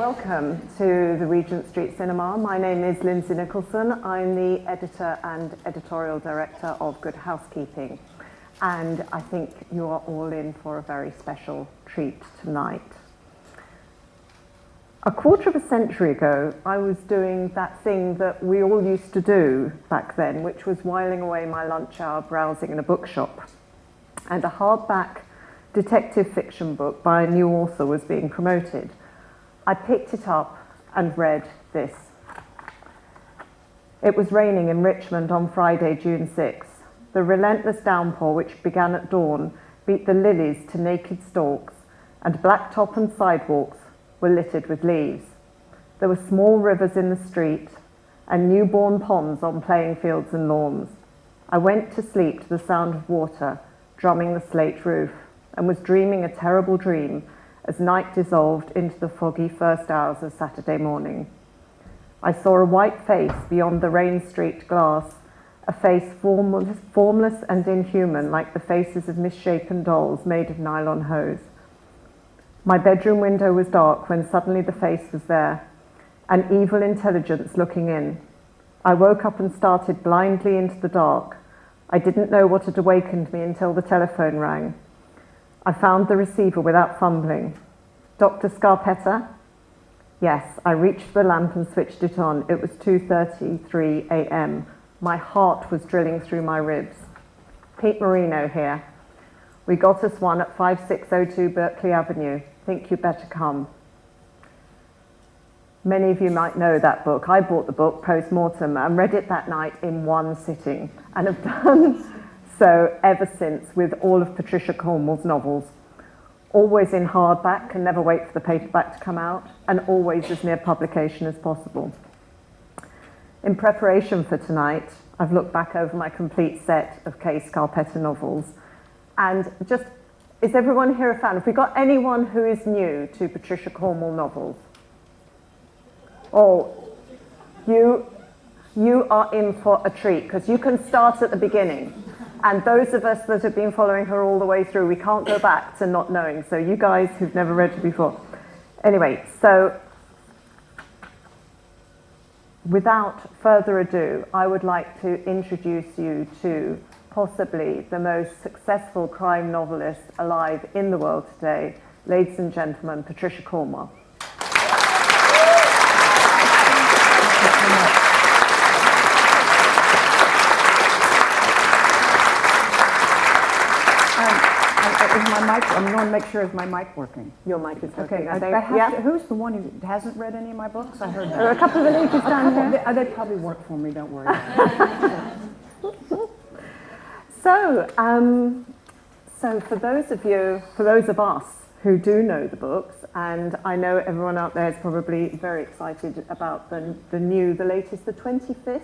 Welcome to the Regent Street Cinema. My name is Lindsay Nicholson. I'm the editor and editorial director of Good Housekeeping. And I think you are all in for a very special treat tonight. A quarter of a century ago, I was doing that thing that we all used to do back then, which was whiling away my lunch hour browsing in a bookshop. And a hardback detective fiction book by a new author was being promoted. I picked it up and read this. It was raining in Richmond on Friday, June 6th. The relentless downpour, which began at dawn, beat the lilies to naked stalks, and blacktop and sidewalks were littered with leaves. There were small rivers in the street and newborn ponds on playing fields and lawns. I went to sleep to the sound of water drumming the slate roof and was dreaming a terrible dream as night dissolved into the foggy first hours of Saturday morning. I saw a white face beyond the rain-streaked glass, a face formless and inhuman like the faces of misshapen dolls made of nylon hose. My bedroom window was dark when suddenly the face was there, an evil intelligence looking in. I woke up and started blindly into the dark. I didn't know what had awakened me until the telephone rang. I found the receiver without fumbling. Dr. Scarpetta? Yes, I reached for the lamp and switched it on. It was 2:33 a.m. My heart was drilling through my ribs. Pete Marino here. We got us one at 5602 Berkeley Avenue. Think you'd better come. Many of you might know that book. I bought the book post-mortem and read it that night in one sitting and have done so ever since with all of Patricia Cornwell's novels. Always in hardback, can never wait for the paperback to come out, and always as near publication as possible. In preparation for tonight, I've looked back over my complete set of Kay Scarpetta novels, and just, is everyone here a fan? Have we got anyone who is new to Patricia Cornwell novels? Oh, you are in for a treat, because you can start at the beginning. And those of us that have been following her all the way through, we can't go back to not knowing. So you guys who've never read her before. Anyway, so without further ado, I would like to introduce you to possibly the most successful crime novelist alive in the world today. Ladies and gentlemen, Patricia Cornwell. Is my mic, I'm going to make sure is my mic working. Your mic is working. Okay, who's the one who hasn't read any of my books? I heard that. There are a couple of ladies down here. They probably work for me, don't worry. So for those of us who do know the books, and I know everyone out there is probably very excited about the latest, the 25th?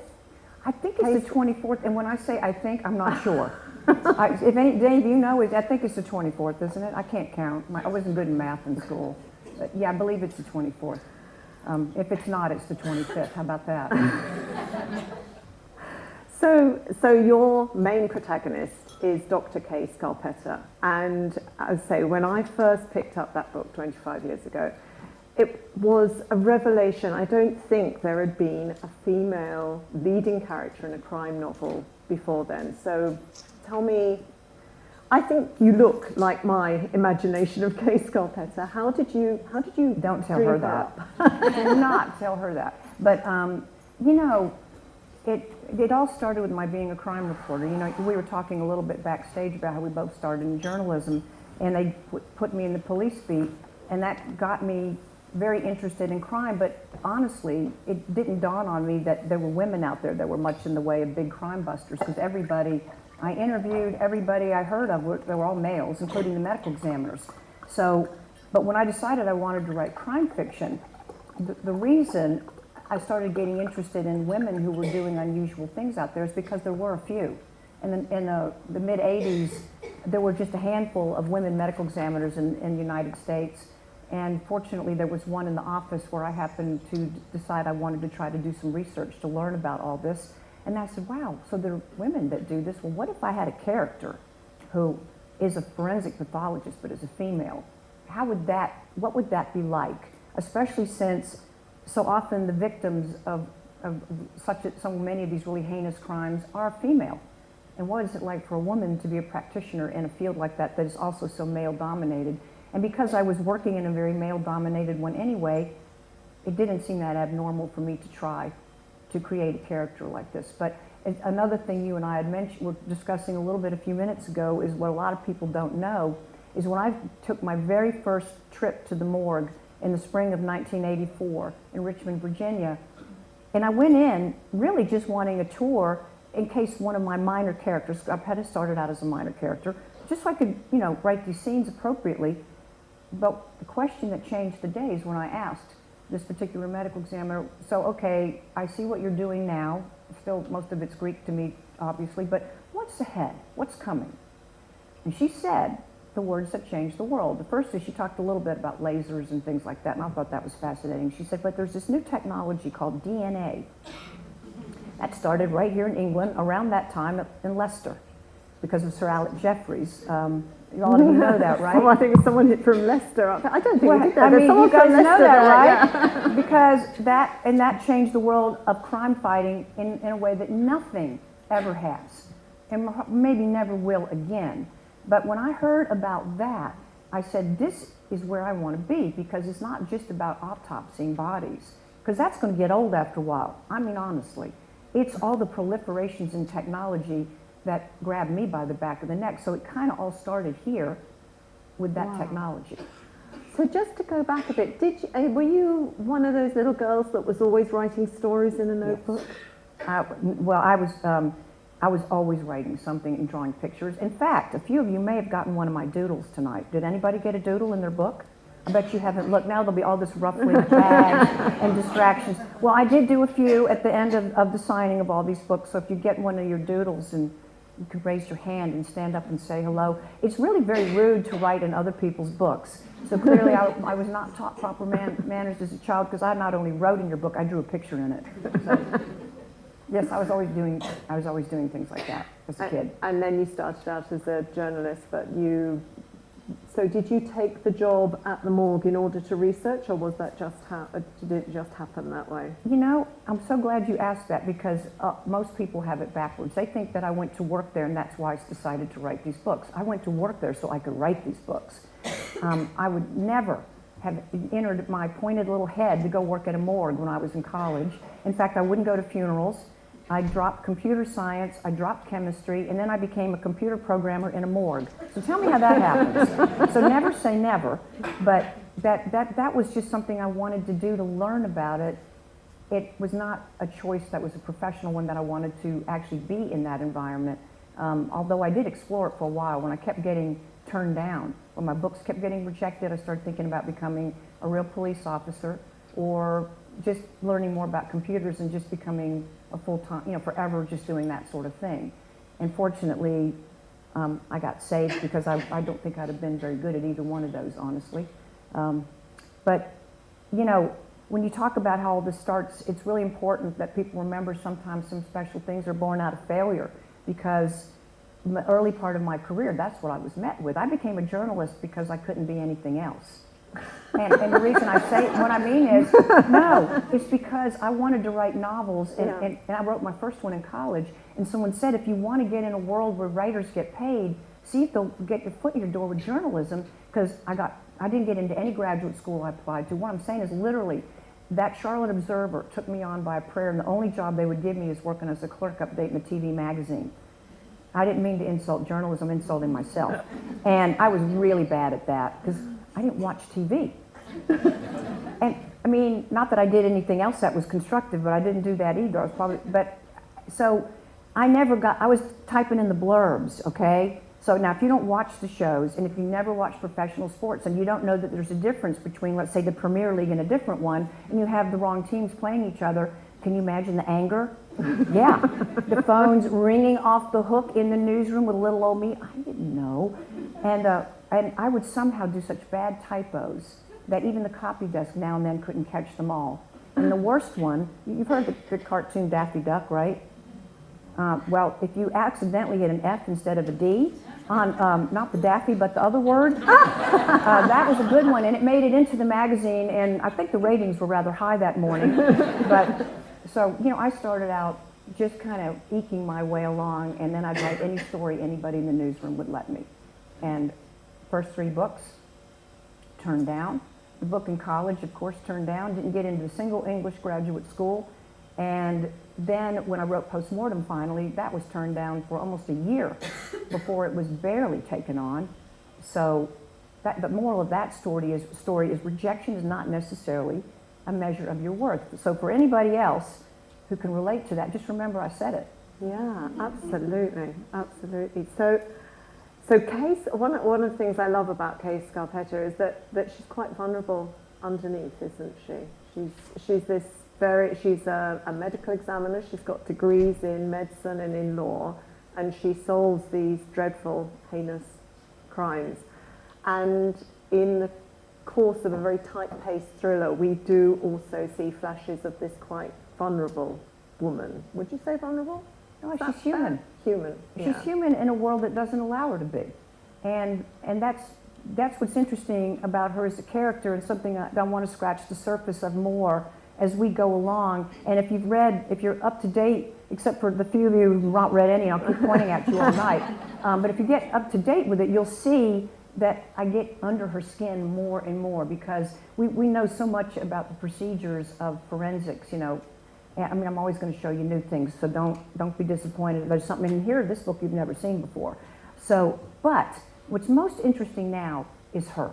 I think it's the 24th, and when I say I think, I'm not sure. If any of you know, I think it's the 24th, isn't it? I can't count. I wasn't good in math in school. But yeah, I believe it's the 24th. If it's not, it's the 25th. How about that? So your main protagonist is Dr. Kay Scarpetta. And as I say, when I first picked up that book 25 years ago, it was a revelation. I don't think there had been a female leading character in a crime novel before then. So tell me, I think you look like my imagination of Kay Scarpetta. How did you Don't tell her that. Do not tell her that. But, you know, it all started with my being a crime reporter. You know, we were talking a little bit backstage about how we both started in journalism, and they put me in the police beat, and that got me very interested in crime. But honestly, it didn't dawn on me that there were women out there that were much in the way of big crime busters, because everybody I interviewed, everybody I heard of, they were all males, including the medical examiners. So, but when I decided I wanted to write crime fiction, the reason I started getting interested in women who were doing unusual things out there is because there were a few. In the mid-'80s, there were just a handful of women medical examiners in the United States. And fortunately, there was one in the office where I happened to decide I wanted to try to do some research to learn about all this. And I said, wow, so there are women that do this. Well, what if I had a character who is a forensic pathologist but is a female? What would that be like? especially since so often the victims of so many of these really heinous crimes are female. And what is it like for a woman to be a practitioner in a field like that that is also so male-dominated? And because I was working in a very male-dominated one anyway, it didn't seem that abnormal for me to try to create a character like this. But another thing you and I had mentioned, were discussing a little bit a few minutes ago, is what a lot of people don't know, is when I took my very first trip to the morgue in the spring of 1984 in Richmond, Virginia, and I went in really just wanting a tour in case one of my minor characters, Scarpetta started out as a minor character, just so I could, write these scenes appropriately. But the question that changed the day is when I asked this particular medical examiner, so, okay, I see what you're doing now. Still, most of it's Greek to me, obviously, but what's ahead? What's coming? And she said the words that changed the world. The first is she talked a little bit about lasers and things like that, and I thought that was fascinating. She said, but there's this new technology called DNA. That started right here in England around that time in Leicester because of Sir Alec Jeffreys. All of you know that, right? Well, I think someone from Leicester. I don't think we did that. I mean, you guys know that, right? Yeah. Because that changed the world of crime fighting in a way that nothing ever has, and maybe never will again. But when I heard about that, I said, this is where I want to be, because it's not just about autopsying bodies, because that's going to get old after a while. I mean, honestly. It's all the proliferations in technology that grabbed me by the back of the neck. So it kind of all started here with that technology. So just to go back a bit, were you one of those little girls that was always writing stories in a notebook? Yes. I was always writing something and drawing pictures. In fact, a few of you may have gotten one of my doodles tonight. Did anybody get a doodle in their book? I bet you haven't looked. Now there'll be all this ruffling tags and distractions. Well, I did do a few at the end of the signing of all these books, so if you get one of your doodles, and you could raise your hand and stand up and say hello. It's really very rude to write in other people's books. So clearly I was not taught proper manners as a child, because I not only wrote in your book, I drew a picture in it. So, yes, I was always doing things like that as a kid. And then you started out as a journalist, but so did you take the job at the morgue in order to research, or was that did it just happen that way? I'm so glad you asked that, because most people have it backwards. They think that I went to work there and that's why I decided to write these books. I went to work there so I could write these books. I would never have entered my pointed little head to go work at a morgue when I was in college. In fact, I wouldn't go to funerals. I dropped computer science, I dropped chemistry, and then I became a computer programmer in a morgue. So tell me how that happens. So never say never, but that was just something I wanted to do, to learn about it. It was not a choice that was a professional one, that I wanted to actually be in that environment. Although I did explore it for a while. When I kept getting turned down, when my books kept getting rejected, I started thinking about becoming a real police officer, or just learning more about computers and just becoming a full-time, forever just doing that sort of thing. And fortunately, I got saved, because I don't think I'd have been very good at either one of those, honestly. But, when you talk about how all this starts, it's really important that people remember sometimes some special things are born out of failure, because in the early part of my career, that's what I was met with. I became a journalist because I couldn't be anything else. And the reason I say what I mean is, no, it's because I wanted to write novels, and I wrote my first one in college, and someone said, if you want to get in a world where writers get paid, see if they'll get your foot in your door with journalism, because I didn't get into any graduate school I applied to. What I'm saying is, literally, that Charlotte Observer took me on by a prayer, and the only job they would give me is working as a clerk updating a TV magazine. I didn't mean to insult journalism, I'm insulting myself. And I was really bad at that, because I didn't watch TV. And I mean, not that I did anything else that was constructive, but I didn't do that either. So I was typing in the blurbs, okay? So now if you don't watch the shows, and if you never watch professional sports, and you don't know that there's a difference between, let's say, the Premier League and a different one, and you have the wrong teams playing each other, can you imagine the anger? Yeah, the phone's ringing off the hook in the newsroom with little old me. I didn't know. And I would somehow do such bad typos that even the copy desk now and then couldn't catch them all. And the worst one, you've heard the cartoon Daffy Duck, right? Well, if you accidentally hit an F instead of a D, on not the Daffy, but the other word. That was a good one, and it made it into the magazine, and I think the ratings were rather high that morning. But so, I started out just kind of eking my way along, and then I'd write any story anybody in the newsroom would let me. And first 3 books turned down. The book in college, of course, turned down. Didn't get into a single English graduate school. And then when I wrote Postmortem finally, that was turned down for almost a year before it was barely taken on. So the moral of that story is rejection is not necessarily a measure of your worth. So for anybody else who can relate to that, just remember I said it. Yeah, absolutely, absolutely. So Kay, one of the things I love about Kay Scarpetta is that she's quite vulnerable underneath, isn't she? She's a medical examiner. She's got degrees in medicine and in law, and she solves these dreadful, heinous crimes. And in the course of a very tight-paced thriller, we do also see flashes of this quite vulnerable woman. Would you say vulnerable? No, she's human. Human. Yeah. She's human in a world that doesn't allow her to be, and that's what's interesting about her as a character, and something I want to scratch the surface of more as we go along. And if you're up to date, except for the few of you who've not read any, I'll keep pointing at you all night. But if you get up to date with it, you'll see that I get under her skin more and more, because we know so much about the procedures of forensics, I mean, I'm always going to show you new things, so don't be disappointed. There's something in here, this book you've never seen before. So, but what's most interesting now is her.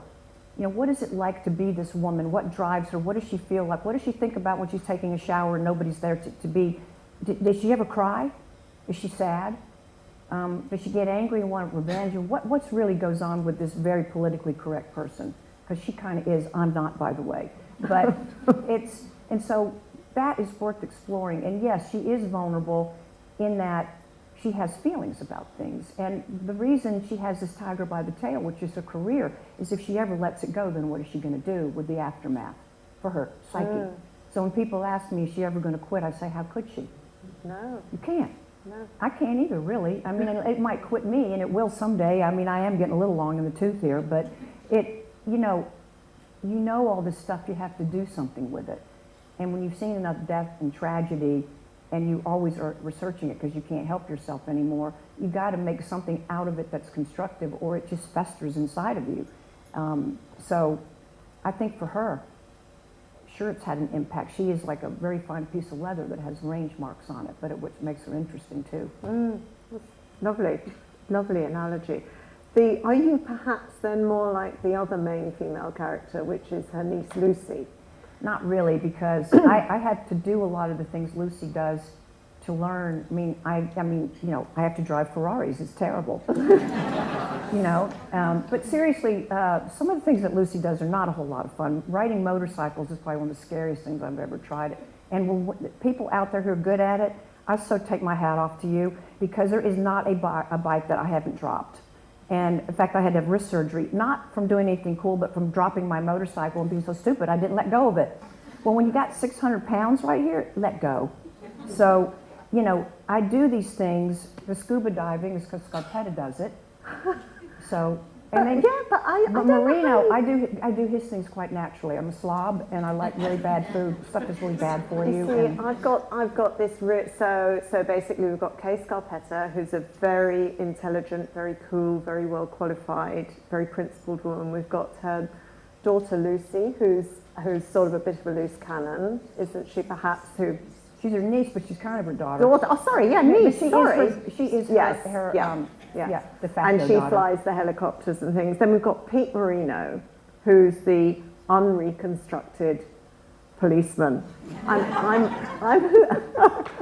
What is it like to be this woman? What drives her? What does she feel like? What does she think about when she's taking a shower and nobody's there to be? Does she ever cry? Is she sad? Does she get angry and want revenge? And what's really goes on with this very politically correct person? Because she kind of is. I'm not, by the way. But and so that is worth exploring. And yes, she is vulnerable in that she has feelings about things. And the reason she has this tiger by the tail, which is her career, is if she ever lets it go, then what is she going to do with the aftermath for her psyche? So when people ask me, is she ever going to quit, I say, how could she? No. You can't. No. I can't either, really. I mean, it might quit me, and it will someday. I mean, I am getting a little long in the tooth here, but you know all this stuff, you have to do something with it. And when you've seen enough death and tragedy, and you always are researching it because you can't help yourself anymore, you got to make something out of it that's constructive, or it just festers inside of you. So I think for her, sure, it's had an impact. She is like a very fine piece of leather that has range marks on it, but which makes her interesting too. Lovely, lovely analogy. Are you perhaps then more like the other main female character, which is her niece Lucy? Not really, because I had to do a lot of the things Lucy does to learn. I mean, I have to drive Ferraris. It's terrible. But seriously, some of the things that Lucy does are not a whole lot of fun. Riding motorcycles is probably one of the scariest things I've ever tried. And when people out there who are good at it, I so take my hat off to you, because there is not a bike that I haven't dropped. And in fact, I had to have wrist surgery, not from doing anything cool, but from dropping my motorcycle and being so stupid, I didn't let go of it. Well, when you got 600 pounds right here, let go. So, I do these things. The scuba diving is because Scarpetta does it. So, and then, but Marino, I do his things quite naturally. I'm a slob, and I like really bad food. Stuff is really bad for you. See, I've got this so basically we've got Kay Scarpetta, who's a very intelligent, very cool, very well qualified, very principled woman. We've got her daughter Lucy, who's sort of a bit of a loose cannon, isn't she? Perhaps she's her niece, but she's kind of her daughter. Oh, sorry, yeah, niece. She is her de facto and she daughter. flies the helicopters and things. Then we've got Pete Marino, who's the unreconstructed policeman. I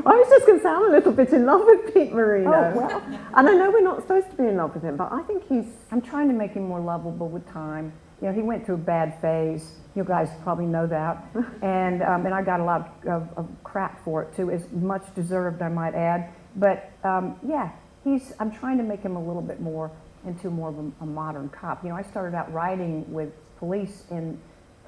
was just going to say, I'm a little bit in love with Pete Marino. Oh, well. And I know we're not supposed to be in love with him, but I think I'm trying to make him more lovable with time. He went through a bad phase. You guys probably know that. And I got a lot of crap for it, too, as much deserved, I might add. But, I'm trying to make him a little bit more into more of a modern cop. I started out riding with police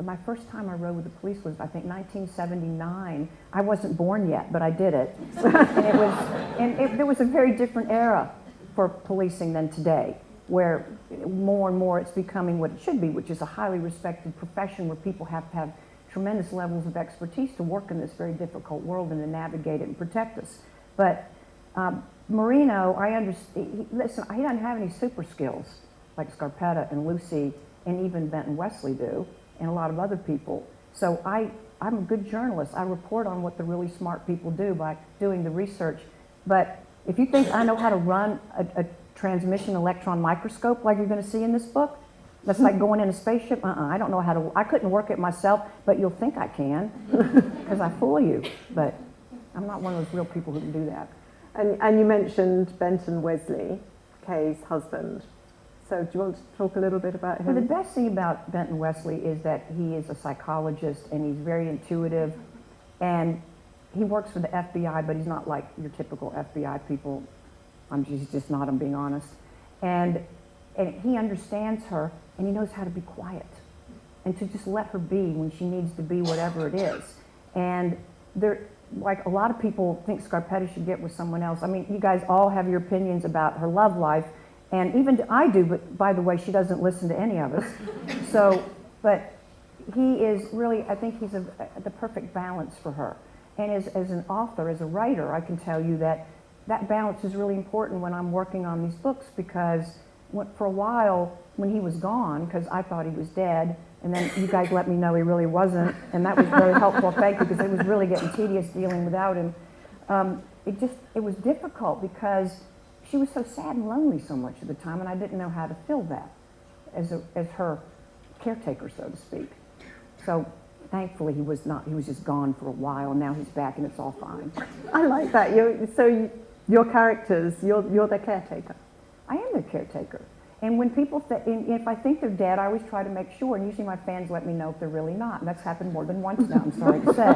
my first time I rode with the police was, I think, 1979. I wasn't born yet, but I did it. And there was a very different era for policing than today. where more and more it's becoming what it should be, which is a highly respected profession where people have to have tremendous levels of expertise to work in this very difficult world and to navigate it and protect us. But Marino, I understand, listen, he doesn't have any super skills like Scarpetta and Lucy and even Benton Wesley do, and a lot of other people. So I'm a good journalist. I report on what the really smart people do by doing the research. But if you think I know how to run a transmission electron microscope like you're going to see in this book, that's like going in a spaceship. I don't know how to. I couldn't work it myself, but you'll think I can because I fool you. But I'm not one of those real people who can do that. And you mentioned Benton Wesley, Kay's husband. So do you want to talk a little bit about him? Well, the best thing about Benton Wesley is that he is a psychologist and he's very intuitive, and he works for the FBI, but he's not like your typical FBI people. He's just not, I'm being honest. And he understands her, and he knows how to be quiet and to just let her be when she needs to be, whatever it is. And like a lot of people think Scarpetta should get with someone else. I mean, you guys all have your opinions about her love life, and even I do, but by the way, she doesn't listen to any of us. So, but he is really, I think he's the perfect balance for her. And as an author, as a writer, I can tell you that balance is really important when I'm working on these books, because for a while, when he was gone, because I thought he was dead, and then you guys let me know he really wasn't, and that was very helpful, thank you, because it was really getting tedious dealing without him. It was difficult because she was so sad and lonely so much of the time, and I didn't know how to fill that as her caretaker, so to speak. So thankfully he was just gone for a while, and now he's back and it's all fine. I like that. Your characters, you're their caretaker. I am their caretaker. And when people, if I think they're dead, I always try to make sure, and usually my fans let me know if they're really not. And that's happened more than once now, I'm sorry to say.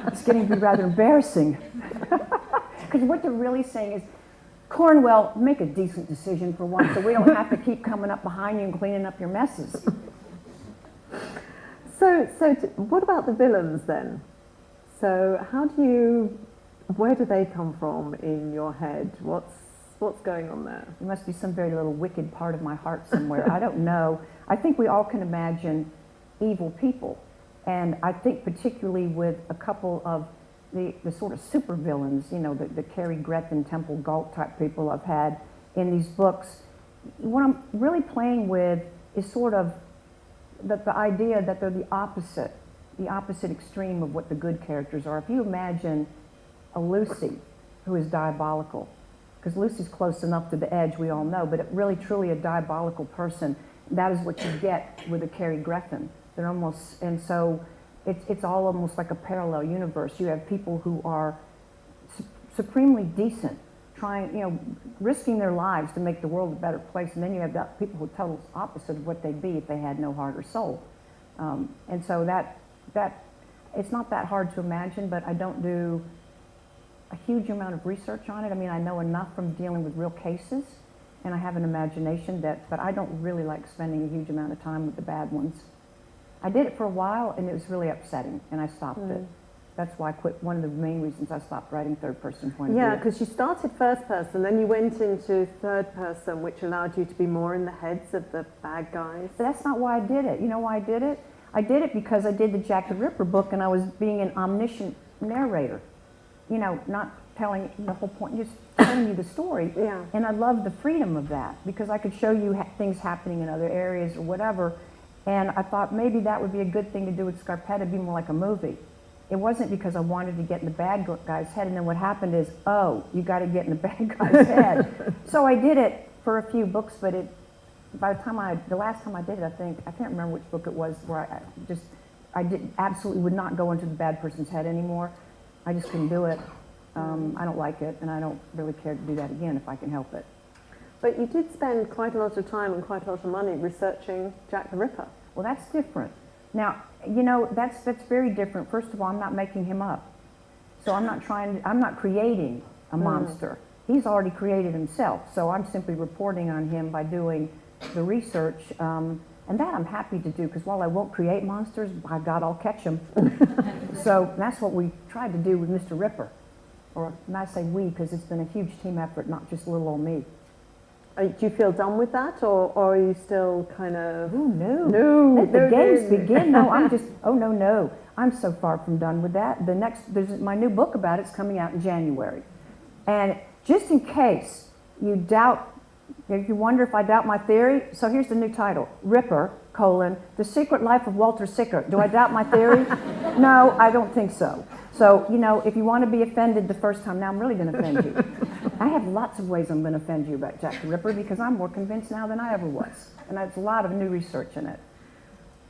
It's getting to be rather embarrassing. Because what they're really saying is, Cornwell, make a decent decision for once so we don't have to keep coming up behind you and cleaning up your messes. So what about the villains then? So where do they come from in your head? What's going on there? There must be some very little wicked part of my heart somewhere. I don't know. I think we all can imagine evil people. And I think particularly with a couple of the sort of super villains, the Cary Gretchen, Temple Galt type people I've had in these books, what I'm really playing with is sort of the idea that they're the opposite extreme of what the good characters are. If you imagine a Lucy who is diabolical, because Lucy's close enough to the edge, we all know, but really truly a diabolical person, that is what you get with a Cary Gretchen. They're almost, and so it's all almost like a parallel universe. You have people who are supremely decent, risking their lives to make the world a better place, and then you have people who are total opposite of what they'd be if they had no heart or soul. And so that it's not that hard to imagine, but I don't do a huge amount of research on it. I mean, I know enough from dealing with real cases, and I have an imagination but I don't really like spending a huge amount of time with the bad ones. I did it for a while, and it was really upsetting, and I stopped it. That's why I quit. One of the main reasons I stopped writing third-person point of view. Yeah, because you started first person, then you went into third person, which allowed you to be more in the heads of the bad guys. But that's not why I did it. You know why I did it? I did it because I did the Jack the Ripper book, and I was being an omniscient narrator. Not telling the whole point, just telling you the story. Yeah. And I loved the freedom of that, because I could show you things happening in other areas or whatever. And I thought maybe that would be a good thing to do with Scarpetta, be more like a movie. It wasn't because I wanted to get in the bad guy's head, and then what happened is, you got to get in the bad guy's head. So I did it for a few books, but the last time I did it, I can't remember which book it was, where I absolutely would not go into the bad person's head anymore. I just couldn't do it. I don't like it, and I don't really care to do that again if I can help it. But you did spend quite a lot of time and quite a lot of money researching Jack the Ripper. Well, that's different. Now, that's very different. First of all, I'm not making him up. So I'm not creating a monster. He's already created himself. So I'm simply reporting on him by doing the research. And that I'm happy to do, because while I won't create monsters, by God, I'll catch them. So that's what we tried to do with Mr. Ripper. And I say we, because it's been a huge team effort, not just little old me. Do you feel done with that, or are you still kind of? Oh no! No, Let the no, games no. begin. No, I'm just. Oh no! I'm so far from done with that. There's my new book about it's coming out in January, and just in case you doubt, if you wonder if I doubt my theory, so here's the new title: Ripper: The Secret Life of Walter Sicker. Do I doubt my theory? No, I don't think so. So, if you want to be offended the first time, now I'm really going to offend you. I have lots of ways I'm going to offend you about Jack the Ripper because I'm more convinced now than I ever was. And there's a lot of new research in it.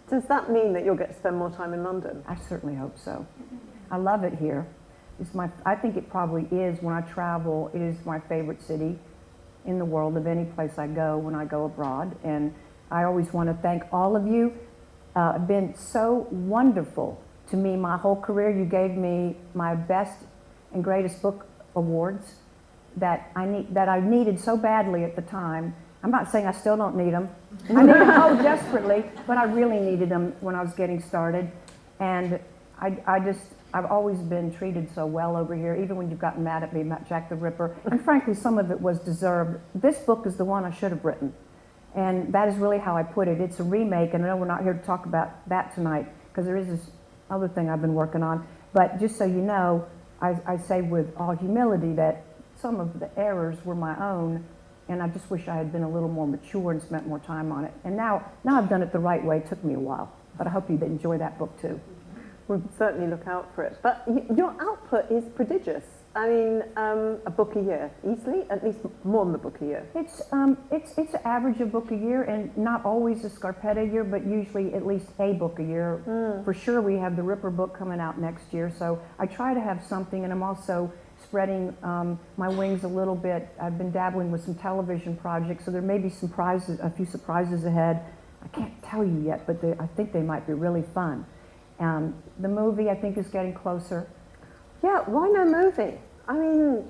Does that mean that you'll get to spend more time in London? I certainly hope so. I love it here. I think it probably is, when I travel, it is my favorite city in the world of any place I go when I go abroad. And I always want to thank all of you. Been so wonderful to me my whole career. You gave me my best and greatest book awards that I needed so badly at the time. I'm not saying I still don't need them. I need them desperately, but I really needed them when I was getting started. And I've always been treated so well over here, even when you've gotten mad at me about Jack the Ripper. And frankly, some of it was deserved. This book is the one I should have written. And that is really how I put it. It's a remake, and I know we're not here to talk about that tonight, because there is this other thing I've been working on. But just so you know, I say with all humility that some of the errors were my own, and I just wish I had been a little more mature and spent more time on it. And now I've done it the right way. It took me a while, but I hope you enjoy that book too. We'll certainly look out for it. But your output is prodigious. I mean, a book a year, easily, at least more than a book a year. It's an average a book a year, and not always a Scarpetta year, but usually at least a book a year. For sure, we have the Ripper book coming out next year, so I try to have something, and I'm also spreading my wings a little bit. I've been dabbling with some television projects, so there may be a few surprises ahead. I can't tell you yet, but I think they might be really fun. The movie, I think, is getting closer. Yeah, why no movie? I mean,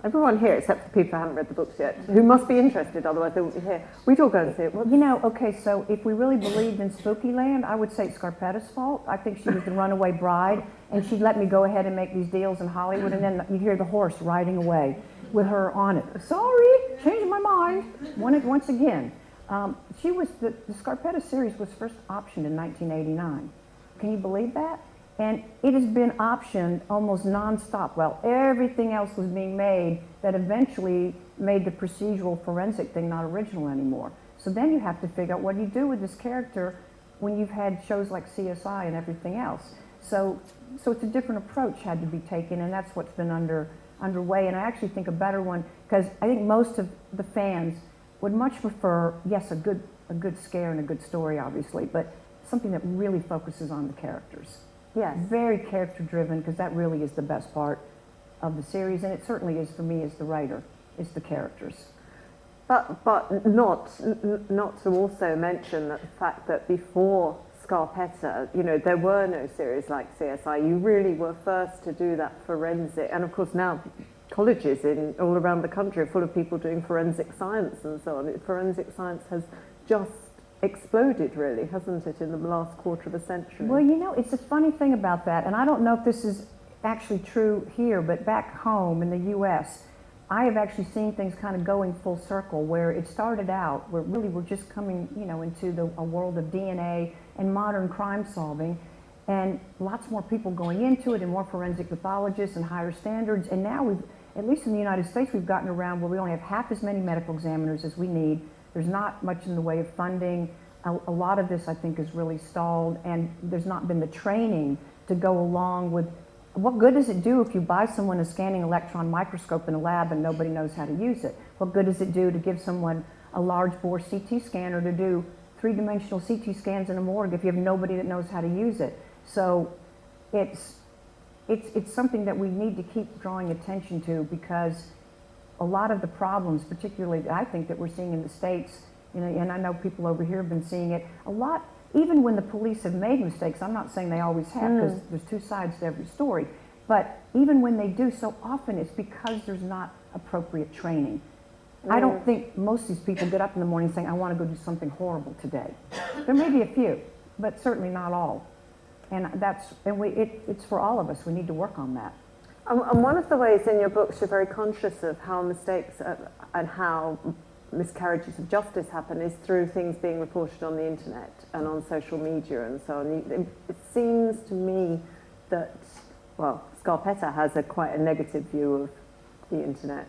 everyone here, except for people who haven't read the books yet, who must be interested, otherwise they wouldn't be here. We'd all go and see it. Okay, so if we really believed in Spooky Land, I would say it's Scarpetta's fault. I think she was the runaway bride, and she'd let me go ahead and make these deals in Hollywood, and then you hear the horse riding away with her on it. Sorry, changed my mind. Once again. The Scarpetta series was first optioned in 1989. Can you believe that? And it has been optioned almost nonstop while everything else was being made that eventually made the procedural forensic thing not original anymore. So then you have to figure out what do you do with this character when you've had shows like CSI and everything else. So it's a different approach had to be taken, and that's what's been underway. And I actually think a better one, because I think most of the fans would much prefer, yes, a good scare and a good story, obviously, but something that really focuses on the characters. Yes. Very character driven, because that really is the best part of the series, and it certainly is for me as the writer, is the characters. But not to also mention that the fact that before Scarpetta, there were no series like CSI. You really were first to do that forensic, and of course now colleges all around the country are full of people doing forensic science and so on. Forensic science has just exploded, really, hasn't it, in the last quarter of a century? Well, it's a funny thing about that, and I don't know if this is actually true here, but back home in the U.S., I have actually seen things kind of going full circle, where it started out, where really we're just coming, into a world of DNA and modern crime solving, and lots more people going into it, and more forensic pathologists and higher standards, and now at least in the United States, we've gotten around where we only have half as many medical examiners as we need. There's not much in the way of funding. A lot of this, I think, is really stalled, and there's not been the training to go along with what good does it do if you buy someone a scanning electron microscope in a lab and nobody knows how to use it? What good does it do to give someone a large bore CT scanner to do three-dimensional CT scans in a morgue if you have nobody that knows how to use it? So it's something that we need to keep drawing attention to, because a lot of the problems, particularly I think that we're seeing in the States, and I know people over here have been seeing it a lot, even when the police have made mistakes. I'm not saying they always have, because there's two sides to every story, but even when they do, so often it's because there's not appropriate training. I don't think most of these people get up in the morning saying, I want to go do something horrible today. There may be a few, but certainly not all. And it's for all of us. We need to work on that. And one of the ways in your books you're very conscious of how mistakes and how miscarriages of justice happen is through things being reported on the internet and on social media and so on. It seems to me that, well, Scarpetta has quite a negative view of the internet.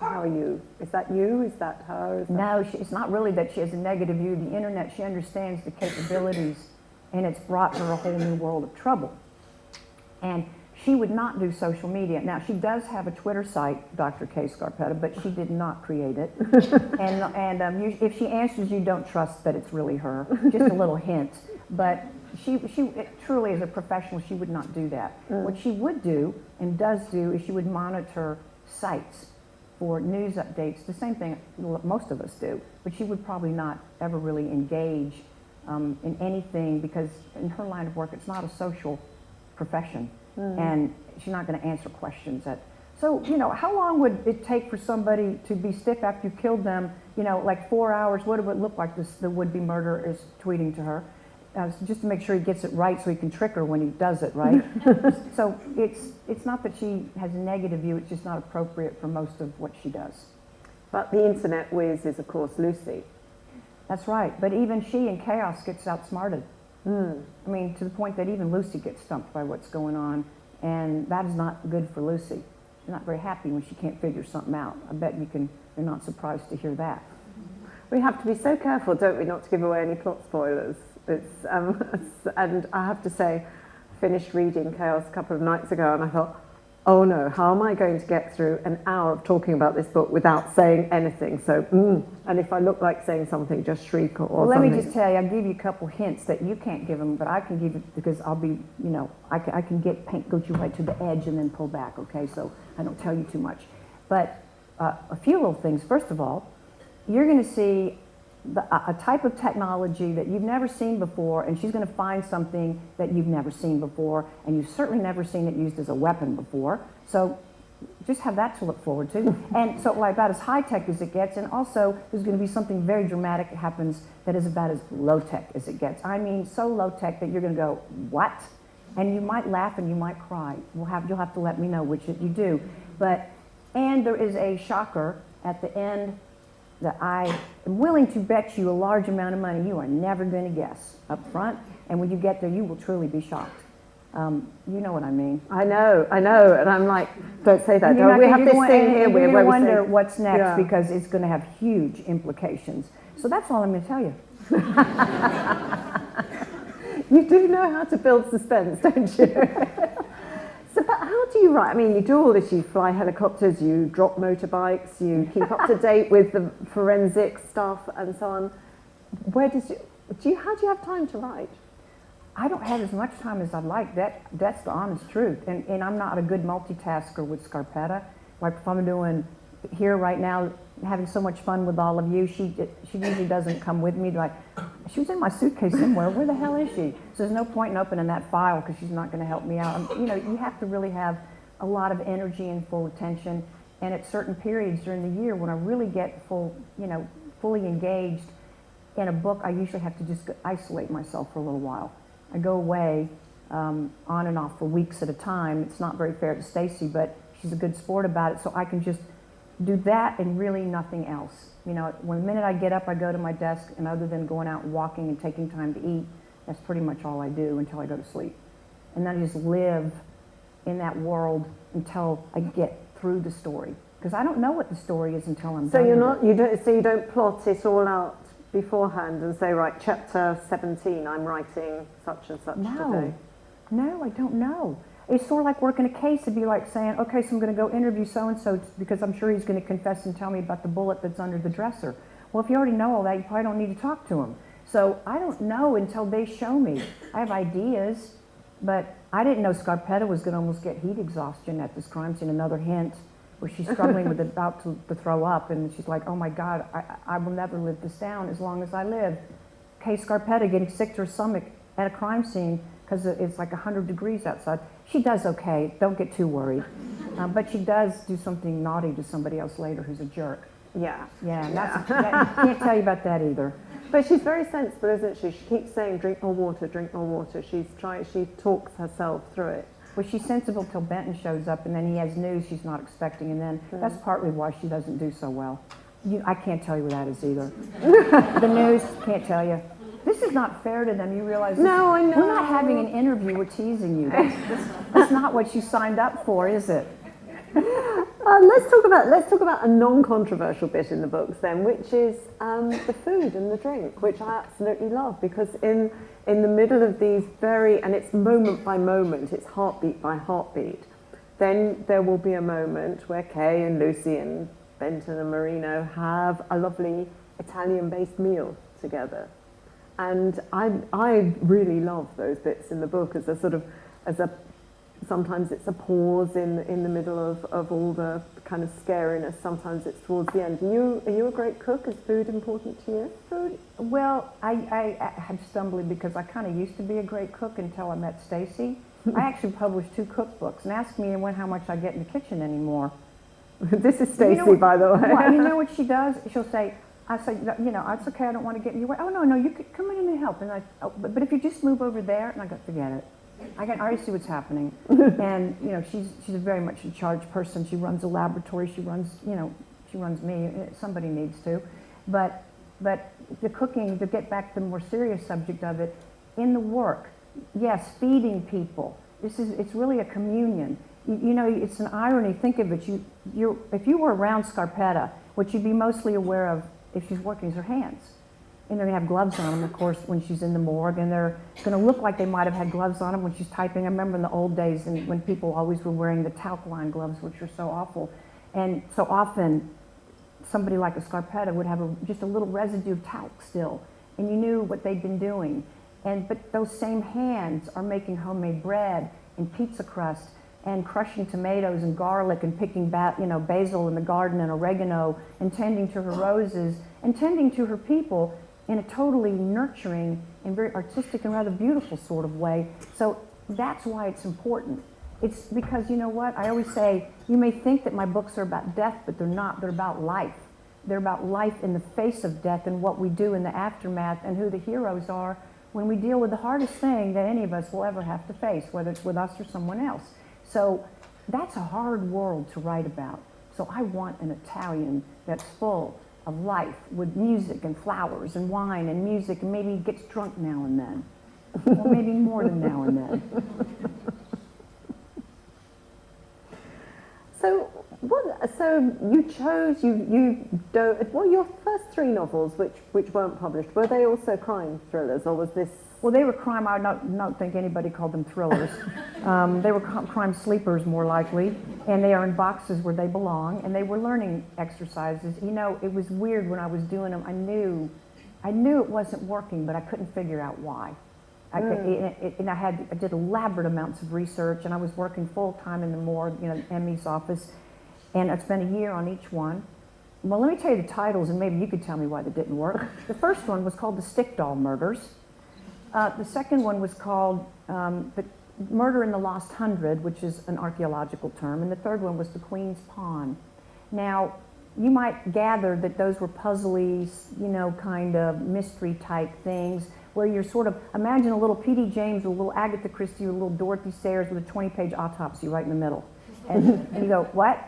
How are you? Is that you? Is that her? No, it's not really that she has a negative view of the internet. She understands the capabilities, and it's brought her a whole new world of trouble. And she would not do social media. Now, she does have a Twitter site, Dr. Kay Scarpetta, but she did not create it. If she answers you, don't trust that it's really her. Just a little hint. But she truly, as a professional, she would not do that. What she would do, and does do, is she would monitor sites for news updates, the same thing most of us do, but she would probably not ever really engage in anything because in her line of work, it's not a social profession, and she's not going to answer questions. So, how long would it take for somebody to be stiff after you killed them, like 4 hours? What would it look like the would-be murderer is tweeting to her? Just to make sure he gets it right so he can trick her when he does it, right? So it's not that she has a negative view, it's just not appropriate for most of what she does. But the internet whiz is, of course, Lucy. That's right, but even she in chaos gets outsmarted. I mean, to the point that even Lucy gets stumped by what's going on, and that is not good for Lucy. She's not very happy when she can't figure something out. I bet you're not surprised to hear that. We have to be so careful, don't we, not to give away any plot spoilers. And I have to say, I finished reading Chaos a couple of nights ago, and I thought, oh no, how am I going to get through an hour of talking about this book without saying anything? So, and if I look like saying something, just shriek or well, something. Let me just tell you, I'll give you a couple hints that you can't give them, but I can give you, because I'll be, I can go you right to the edge and then pull back, okay? So I don't tell you too much. But a few little things. First of all, you're going to see a type of technology that you've never seen before, and she's going to find something that you've never seen before, and you've certainly never seen it used as a weapon before. So just have that to look forward to. And so about as high-tech as it gets, and also there's going to be something very dramatic that happens that is about as low-tech as it gets. I mean, so low-tech that you're going to go, what? And you might laugh and you might cry. You'll have to let me know which you do. And there is a shocker at the end that I am willing to bet you a large amount of money you are never going to guess up front, and when you get there, you will truly be shocked. You know what I mean? I know, and I'm like, don't say that. We have this thing here where we wonder what's next because it's going to have huge implications. So that's all I'm going to tell you. You do know how to build suspense, don't you? So, but how do you write? I mean, you do all this, you fly helicopters, you drop motorbikes, you keep up to date with the forensic stuff and so on. How do you have time to write? I don't have as much time as I'd like. That's the honest truth. And I'm not a good multitasker with Scarpetta. Like if I'm doing here right now, having so much fun with all of you, she usually doesn't come with me. Like, she was in my suitcase somewhere. Where the hell is she? So there's no point in opening that file because she's not going to help me out. You have to really have a lot of energy and full attention. And at certain periods during the year when I really get fully engaged in a book, I usually have to just isolate myself for a little while. I go away on and off for weeks at a time. It's not very fair to Stacy, but she's a good sport about it, so I can just do that and really nothing else. When the minute I get up, I go to my desk, and other than going out and walking and taking time to eat, that's pretty much all I do until I go to sleep. And then I just live in that world until I get through the story, because I don't know what the story is until I'm done. You don't plot it all out beforehand and say, right, chapter 17, I'm writing such and such today. No, I don't know. It's sort of like working a case. It'd be like saying, okay, so I'm going to go interview so-and-so because I'm sure he's going to confess and tell me about the bullet that's under the dresser. Well, if you already know all that, you probably don't need to talk to him. So I don't know until they show me. I have ideas, but I didn't know Scarpetta was going to almost get heat exhaustion at this crime scene. Another hint where she's struggling with about to throw up, and she's like, oh my God, I will never live this down as long as I live. Kay Scarpetta getting sick to her stomach at a crime scene because it's like 100 degrees outside. She does okay, don't get too worried. But she does do something naughty to somebody else later who's a jerk. Yeah. Can't tell you about that either. But she's very sensible, isn't she? She keeps saying, drink more water, drink more water. She talks herself through it. Well, she's sensible till Benton shows up, and then he has news she's not expecting, and then that's partly why she doesn't do so well. I can't tell you what that is either. The news, can't tell you. This is not fair to them. You realize? No, I know. We're not having an interview. We're teasing you. That's not what you signed up for, is it? Let's talk about a non-controversial bit in the books then, which is the food and the drink, which I absolutely love, because in the middle of these and it's moment by moment, it's heartbeat by heartbeat, then there will be a moment where Kay and Lucy and Benton and Marino have a lovely Italian-based meal together. And I really love those bits in the book sometimes it's a pause in the middle of all the kind of scariness. Sometimes it's towards the end. Are you a great cook? Is food important to you? Food? Well, I had stumbling because I kind of used to be a great cook until I met Stacy. I actually published 2 cookbooks and asked me how much I get in the kitchen anymore. This is Stacy, by the way. Well, you know what she does? She'll say, it's okay, I don't want to get in your way. Oh, no, you could come in and help. And but if you just move over there, and I go, forget it. I can already see what's happening. And, she's a very much in charge person. She runs a laboratory. She runs me. Somebody needs to. But the cooking, to get back to the more serious subject of it, in the work, yes, feeding people. It's really a communion. It's an irony. Think of it. If you were around Scarpetta, what you'd be mostly aware of if she's working is her hands. And they're going to have gloves on them, of course, when she's in the morgue, and they're going to look like they might have had gloves on them when she's typing. I remember in the old days when people always were wearing the talc line gloves, which are so awful. And so often, somebody like a Scarpetta would have just a little residue of talc still, and you knew what they'd been doing. But those same hands are making homemade bread and pizza crust and crushing tomatoes and garlic and picking basil in the garden and oregano and tending to her roses and tending to her people in a totally nurturing and very artistic and rather beautiful sort of way. So that's why it's important. It's because, you know what, I always say, you may think that my books are about death, but they're not. They're about life. They're about life in the face of death and what we do in the aftermath and who the heroes are when we deal with the hardest thing that any of us will ever have to face, whether it's with us or someone else. So that's a hard world to write about. So I want an Italian that's full of life with music and flowers and wine and music, and maybe gets drunk now and then, or maybe more than now and then. So your first 3 novels, which weren't published, were they also crime thrillers, or was this? Well, they were crime. I don't think anybody called them thrillers. They were crime sleepers, more likely, and they are in boxes where they belong, and they were learning exercises. It was weird when I was doing them. I knew it wasn't working, but I couldn't figure out why. I did elaborate amounts of research, and I was working full time in the morgue, Emmy's office, and I spent a year on each one. Well, let me tell you the titles, and maybe you could tell me why they didn't work. The first one was called The Stick Doll Murders. The second one was called The Murder in the Lost Hundred, which is an archaeological term, and the third one was The Queen's Pawn. Now, you might gather that those were puzzly, kind of mystery type things, where you're sort of, imagine a little P.D. James, a little Agatha Christie, a little Dorothy Sayers with a 20-page autopsy right in the middle. And you go, what?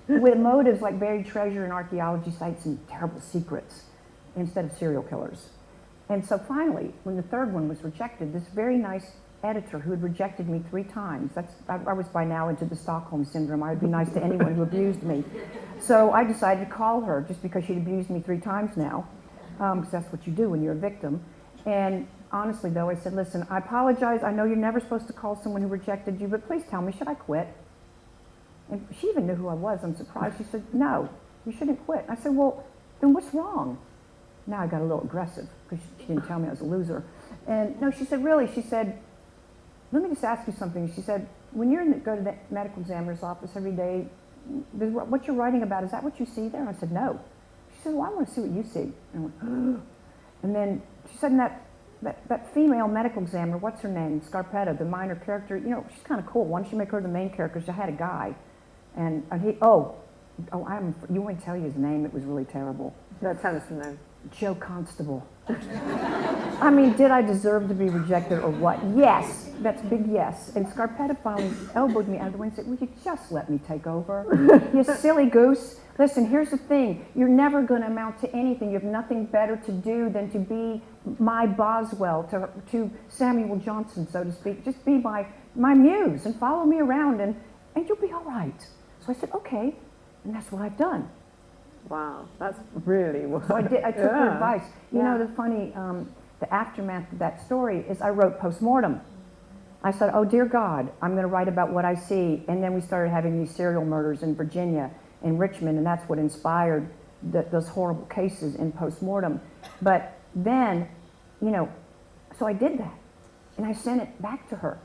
With motives like buried treasure and archaeology sites and terrible secrets instead of serial killers. And so finally, when the third one was rejected, this very nice editor who had rejected me 3 times, I was by now into the Stockholm Syndrome. I would be nice to anyone who abused me. So I decided to call her just because she'd abused me 3 times now, because that's what you do when you're a victim. And honestly, though, I said, listen, I apologize. I know you're never supposed to call someone who rejected you, but please tell me, should I quit? And she even knew who I was. I'm surprised. She said, no, you shouldn't quit. I said, well, then what's wrong? Now I got a little aggressive because she didn't tell me I was a loser. And no, she said, really? She said, let me just ask you something. She said, when you go to the medical examiner's office every day, what you're writing about, is that what you see there? And I said, no. She said, well, I want to see what you see. And I went, oh. And then she said, that female medical examiner, what's her name? Scarpetta, the minor character, she's kind of cool. Why don't you make her the main character? She had a guy. And he, you want to tell you his name? It was really terrible. No, tell us the name. Joe Constable. I mean, did I deserve to be rejected or what? Yes, that's a big yes. And Scarpetta finally elbowed me out of the way and said, will you just let me take over? You silly goose. Listen, here's the thing. You're never going to amount to anything. You have nothing better to do than to be my Boswell, to Samuel Johnson, so to speak. Just be my muse and follow me around and you'll be all right. So I said, okay. And that's what I've done. Wow, that's really what. So I did. I took her advice. You know, the funny, the aftermath of that story is I wrote postmortem. I said, oh dear God, I'm going to write about what I see. And then we started having these serial murders in Virginia, in Richmond, and that's what inspired those horrible cases in postmortem. But then, you know, so I did that, and I sent it back to her.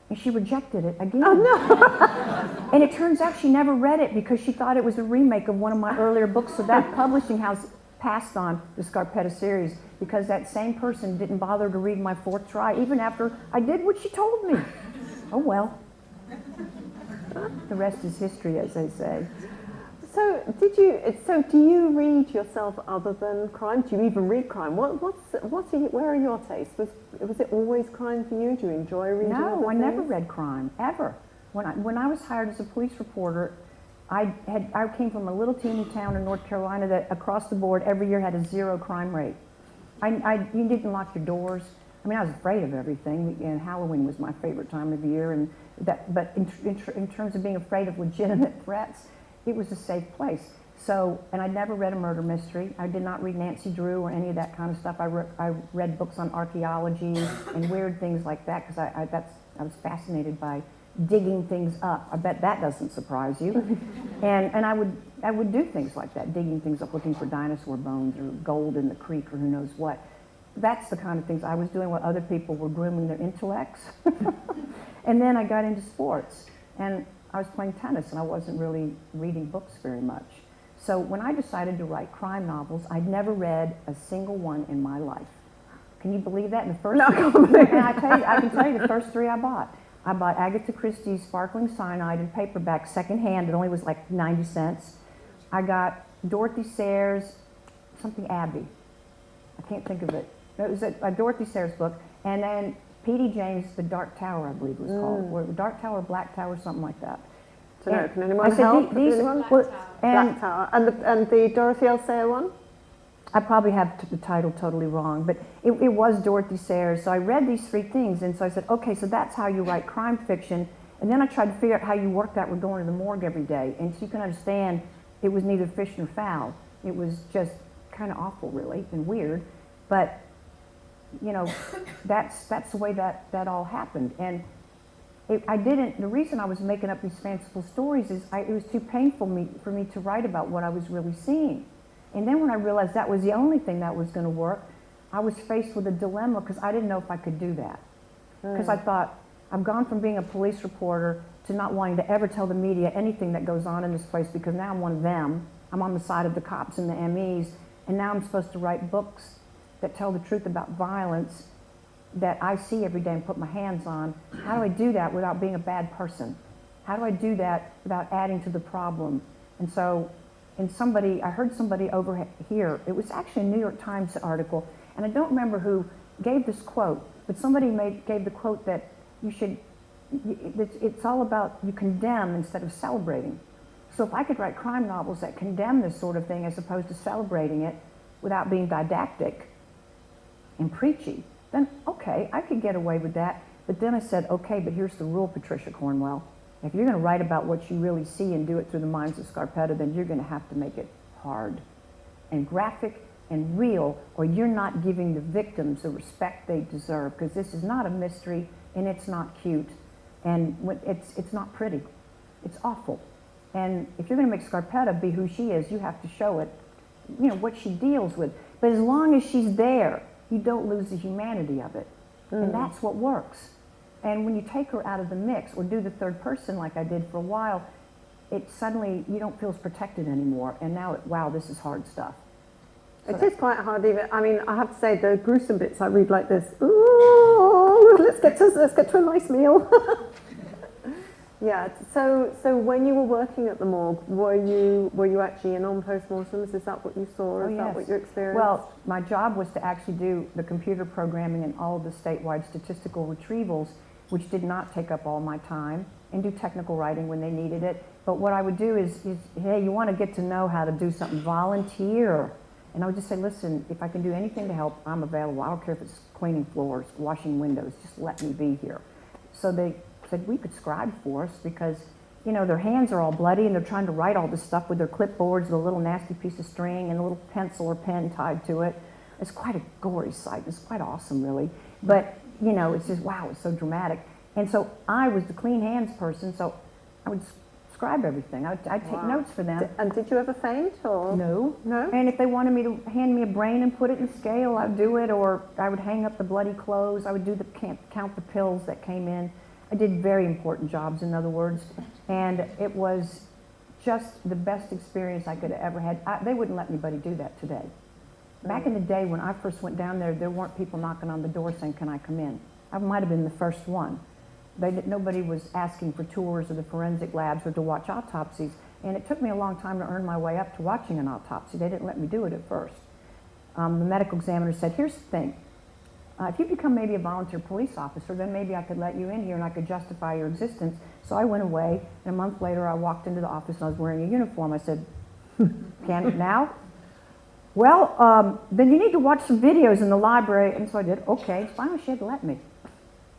And she rejected it again. Oh, no. And it turns out she never read it because she thought it was a remake of one of my earlier books. So that publishing house passed on the Scarpetta series because that same person didn't bother to read my fourth try, even after I did what she told me. Oh, well. The rest is history, as they say. So do you read yourself other than crime? Do you even read crime? Where are your tastes? Was it always crime for you? Do you enjoy reading? No, I never read crime, ever. When I was hired as a police reporter, I came from a little teeny town in North Carolina that across the board every year had a 0 crime rate. You didn't lock your doors. I mean, I was afraid of everything, and Halloween was my favorite time of the year. But in terms of being afraid of legitimate threats, it was a safe place. So, and I'd never read a murder mystery. I did not read Nancy Drew or any of that kind of stuff. I read books on archaeology and weird things like that because I was fascinated by digging things up. I bet that doesn't surprise you. and I would do things like that, digging things up, looking for dinosaur bones or gold in the creek or who knows what. That's the kind of things I was doing while other people were grooming their intellects. And then I got into sports. And I was playing tennis and I wasn't really reading books very much. So when I decided to write crime novels, I'd never read a single one in my life. Can you believe that? And the first I can tell you the first 3 I bought. I bought Agatha Christie's Sparkling Cyanide in paperback secondhand. It only was like 90 cents. I got Dorothy Sayers, something Abbey. I can't think of it. It was a Dorothy Sayers book. And then P.D. James' The Dark Tower, I believe it was called, or Dark Tower, Black Tower, something like that. So no, can anyone help? Black Tower. And the Dorothy L. Sayers one? I probably have the title totally wrong, but it was Dorothy Sayers. So I read these 3 things, and so I said, okay, so that's how you write crime fiction. And then I tried to figure out how you work that with going to the morgue every day. And so you can understand it was neither fish nor fowl. It was just kind of awful, really, and weird. But you know, that's the way that all happened. And the reason I was making up these fanciful stories is it was too painful for me to write about what I was really seeing. And then when I realized that was the only thing that was going to work, I was faced with a dilemma because I didn't know if I could do that. Because I thought, I've gone from being a police reporter to not wanting to ever tell the media anything that goes on in this place because now I'm one of them. I'm on the side of the cops and the MEs, and now I'm supposed to write books that tell the truth about violence that I see every day and put my hands on. How do I do that without being a bad person? How do I do that without adding to the problem? And so, I heard somebody over here, it was actually a New York Times article, and I don't remember who gave this quote, but somebody gave the quote that it's all about you condemn instead of celebrating. So if I could write crime novels that condemn this sort of thing as opposed to celebrating it without being didactic and preachy, then okay, I could get away with that. But then I said, okay, but here's the rule, Patricia Cornwell. If you're going to write about what you really see and do it through the minds of Scarpetta, then you're going to have to make it hard and graphic and real, or you're not giving the victims the respect they deserve, because this is not a mystery and it's not cute and it's not pretty. It's awful. And if you're going to make Scarpetta be who she is, you have to show it, you know, what she deals with. But as long as she's there, you don't lose the humanity of it. And that's what works. And when you take her out of the mix or do the third person like I did for a while, it suddenly, you don't feel as protected anymore. And now, wow, this is hard stuff. So it is quite hard even. I mean, I have to say the gruesome bits I read like this. Ooh, let's get to a nice meal. Yeah. So when you were working at the morgue, were you actually in on postmortems? Is that what you saw? Or is that what you experienced? Well, my job was to actually do the computer programming and all of the statewide statistical retrievals, which did not take up all my time, and do technical writing when they needed it. But what I would do is hey, you want to get to know how to do something, volunteer. And I would just say, listen, if I can do anything to help, I'm available. I don't care if it's cleaning floors, washing windows, just let me be here. So they said, we could scribe for us because, you know, their hands are all bloody and they're trying to write all this stuff with their clipboards, the little nasty piece of string and a little pencil or pen tied to it. It's quite a gory sight. It's quite awesome, really. But, you know, it's just, wow, it's so dramatic. And so I was the clean hands person, so I would scribe everything. I'd take notes for them. And did you ever faint? Or? No. No? And if they wanted me to hand me a brain and put it in scale, I'd do it, or I would hang up the bloody clothes. I would do count the pills that came in. I did very important jobs, in other words, and it was just the best experience I could have ever had. They wouldn't let anybody do that today. Back in the day when I first went down there weren't people knocking on the door saying, can I come in? I might have been the first one. Nobody was asking for tours of the forensic labs or to watch autopsies, and it took me a long time to earn my way up to watching an autopsy. They didn't let me do it at first. The medical examiner said, here's the thing. If you become maybe a volunteer police officer, then maybe I could let you in here and I could justify your existence. So I went away, and a month later I walked into the office and I was wearing a uniform. I said, can it now? Well, then you need to watch some videos in the library. And so I did. Okay, finally she had to let me.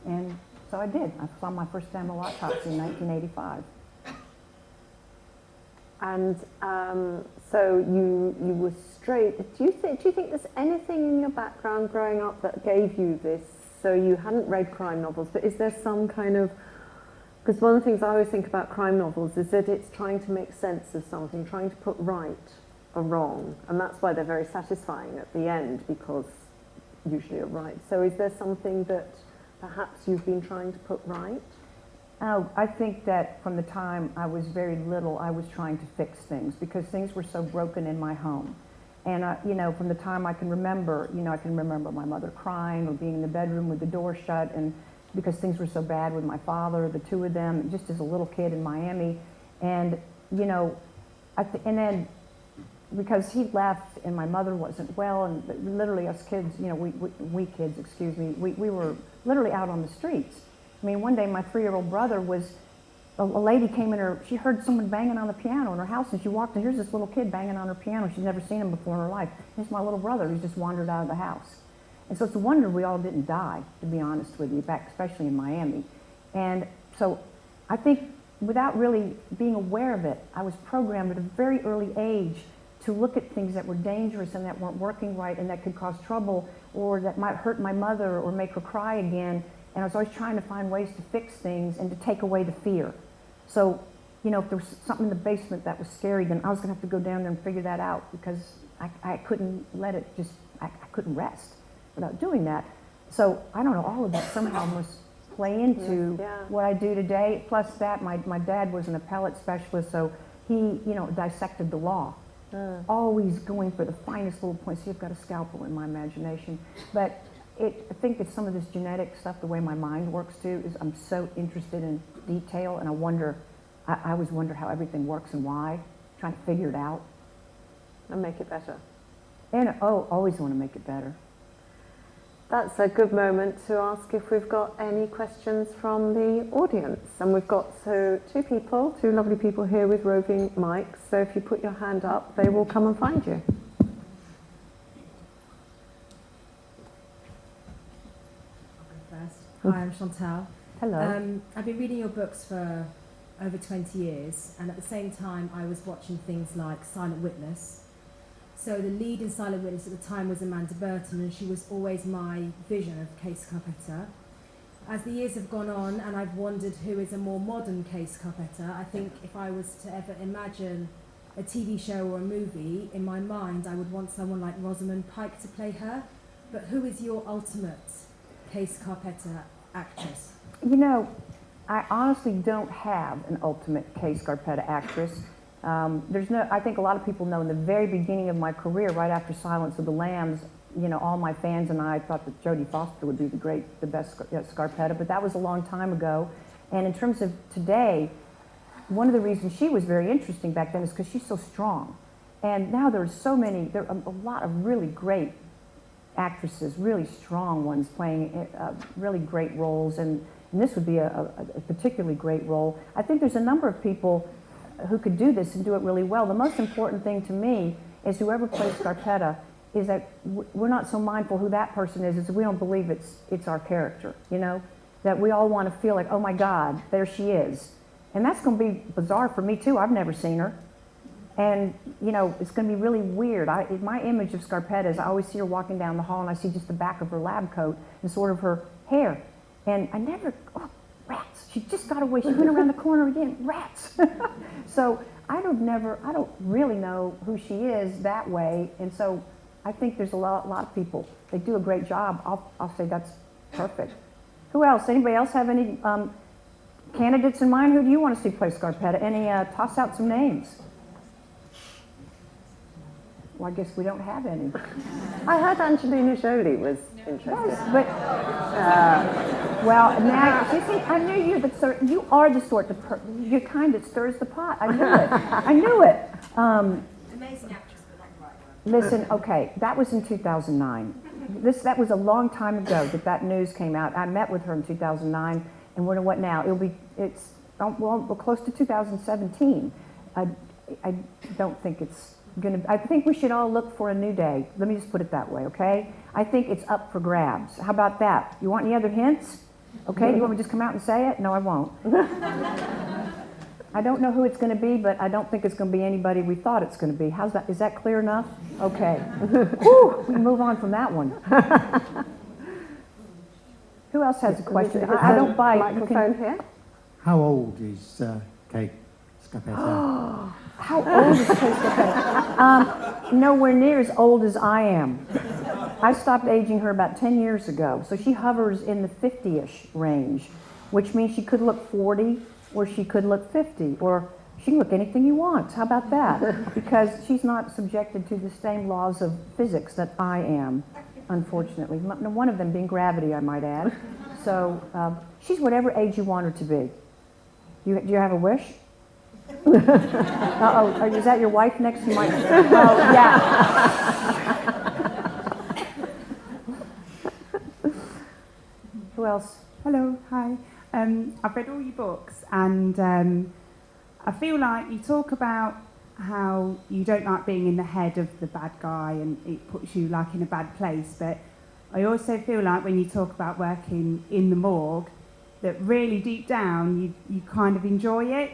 And so I did. I saw my first animal autopsy in 1985. And so you were straight. Do you think there's anything in your background growing up that gave you this? So you hadn't read crime novels, but is there some kind of, because one of the things I always think about crime novels is that it's trying to make sense of something, trying to put right a wrong, and that's why they're very satisfying at the end, because usually you're right. So is there something that perhaps you've been trying to put right? Oh, I think that from the time I was very little, I was trying to fix things because things were so broken in my home. And, you know, from the time I can remember, you know, I can remember my mother crying or being in the bedroom with the door shut, and because things were so bad with my father, the two of them, just as a little kid in Miami. And, you know, and then because he left and my mother wasn't well, and literally us kids, you know, we kids, excuse me, we were literally out on the streets. I mean, one day my 3-year-old brother a lady came in her, she heard someone banging on the piano in her house, and she walked in, here's this little kid banging on her piano. She'd never seen him before in her life. Here's my little brother who's just wandered out of the house. And so it's a wonder we all didn't die, to be honest with you, back especially in Miami. And so I think without really being aware of it, I was programmed at a very early age to look at things that were dangerous and that weren't working right and that could cause trouble or that might hurt my mother or make her cry again. And I was always trying to find ways to fix things and to take away the fear. So, you know, if there was something in the basement that was scary, then I was going to have to go down there and figure that out because I couldn't let it just, I couldn't rest without doing that. So, I don't know, all of that somehow must play into what I do today. Plus that, my dad was an appellate specialist, so he, you know, dissected the law. Always going for the finest little points. See, I've got a scalpel in my imagination. But I think it's some of this genetic stuff, the way my mind works too, is I'm so interested in detail, and I always wonder how everything works and why, trying to figure it out. And make it better. And always want to make it better. That's a good moment to ask if we've got any questions from the audience. And we've got two lovely people here with roving mics. So if you put your hand up, they will come and find you. Hi, I'm Chantal. Hello. I've been reading your books for over 20 years, and at the same time I was watching things like Silent Witness. So the lead in Silent Witness at the time was Amanda Burton, and she was always my vision of Kay Scarpetta. As the years have gone on and I've wondered who is a more modern Kay Scarpetta, I think if I was to ever imagine a TV show or a movie, in my mind I would want someone like Rosamund Pike to play her. But who is your ultimate Kay Scarpetta actress? You know, I honestly don't have an ultimate Kay Scarpetta actress. I think a lot of people know in the very beginning of my career, right after Silence of the Lambs, you know, all my fans and I thought that Jodie Foster would be the best Scarpetta, but that was a long time ago. And in terms of today, one of the reasons she was very interesting back then is because she's so strong. And now there are a lot of really great actresses, really strong ones playing really great roles, and this would be a particularly great role. I think there's a number of people who could do this and do it really well. The most important thing to me is whoever plays Scarpetta is that we're not so mindful who that person is we don't believe it's our character, you know? That we all want to feel like, oh my God, there she is. And that's going to be bizarre for me too. I've never seen her. And, you know, it's going to be really weird. My image of Scarpetta is I always see her walking down the hall and I see just the back of her lab coat and sort of her hair. And I never, oh, rats. She just got away. She went around the corner again, rats. So I don't really know who she is that way. And so I think there's a lot of people. They do a great job. I'll say that's perfect. Who else? Anybody else have any candidates in mind? Who do you want to see play Scarpetta? Any, toss out some names. Well, I guess we don't have any. I heard Angelina Jolie was interested. Yes, but well, now you see, I knew you are the sort of you're kind that stirs the pot. I knew it. I knew it. Amazing actress, but not right one. Listen, okay, that was in 2009. That was a long time ago that news came out. I met with her in 2009, and we're what now? We're close to 2017. I don't think it's I think we should all look for a new day. Let me just put it that way, okay? I think it's up for grabs. How about that? You want any other hints? Okay, do you want me to just come out and say it? No, I won't. I don't know who it's going to be, but I don't think it's going to be anybody we thought it's going to be. How's that? Is that clear enough? Okay. Whew, we can move on from that one. Who else has a question? I don't bite. Microphone here. How old is Kay Scarpetta? How old is Kay Scarpetta? Nowhere near as old as I am. I stopped aging her about 10 years ago, so she hovers in the 50-ish range, which means she could look 40, or she could look 50, or she can look anything you want. How about that? Because she's not subjected to the same laws of physics that I am, unfortunately. One of them being gravity, I might add. So she's whatever age you want her to be. Do you have a wish? Uh-oh, is that your wife next to you? Oh, yeah. Who else? Hello, hi. I've read all your books, and I feel like you talk about how you don't like being in the head of the bad guy and it puts you like in a bad place, but I also feel like when you talk about working in the morgue, that really deep down you kind of enjoy it.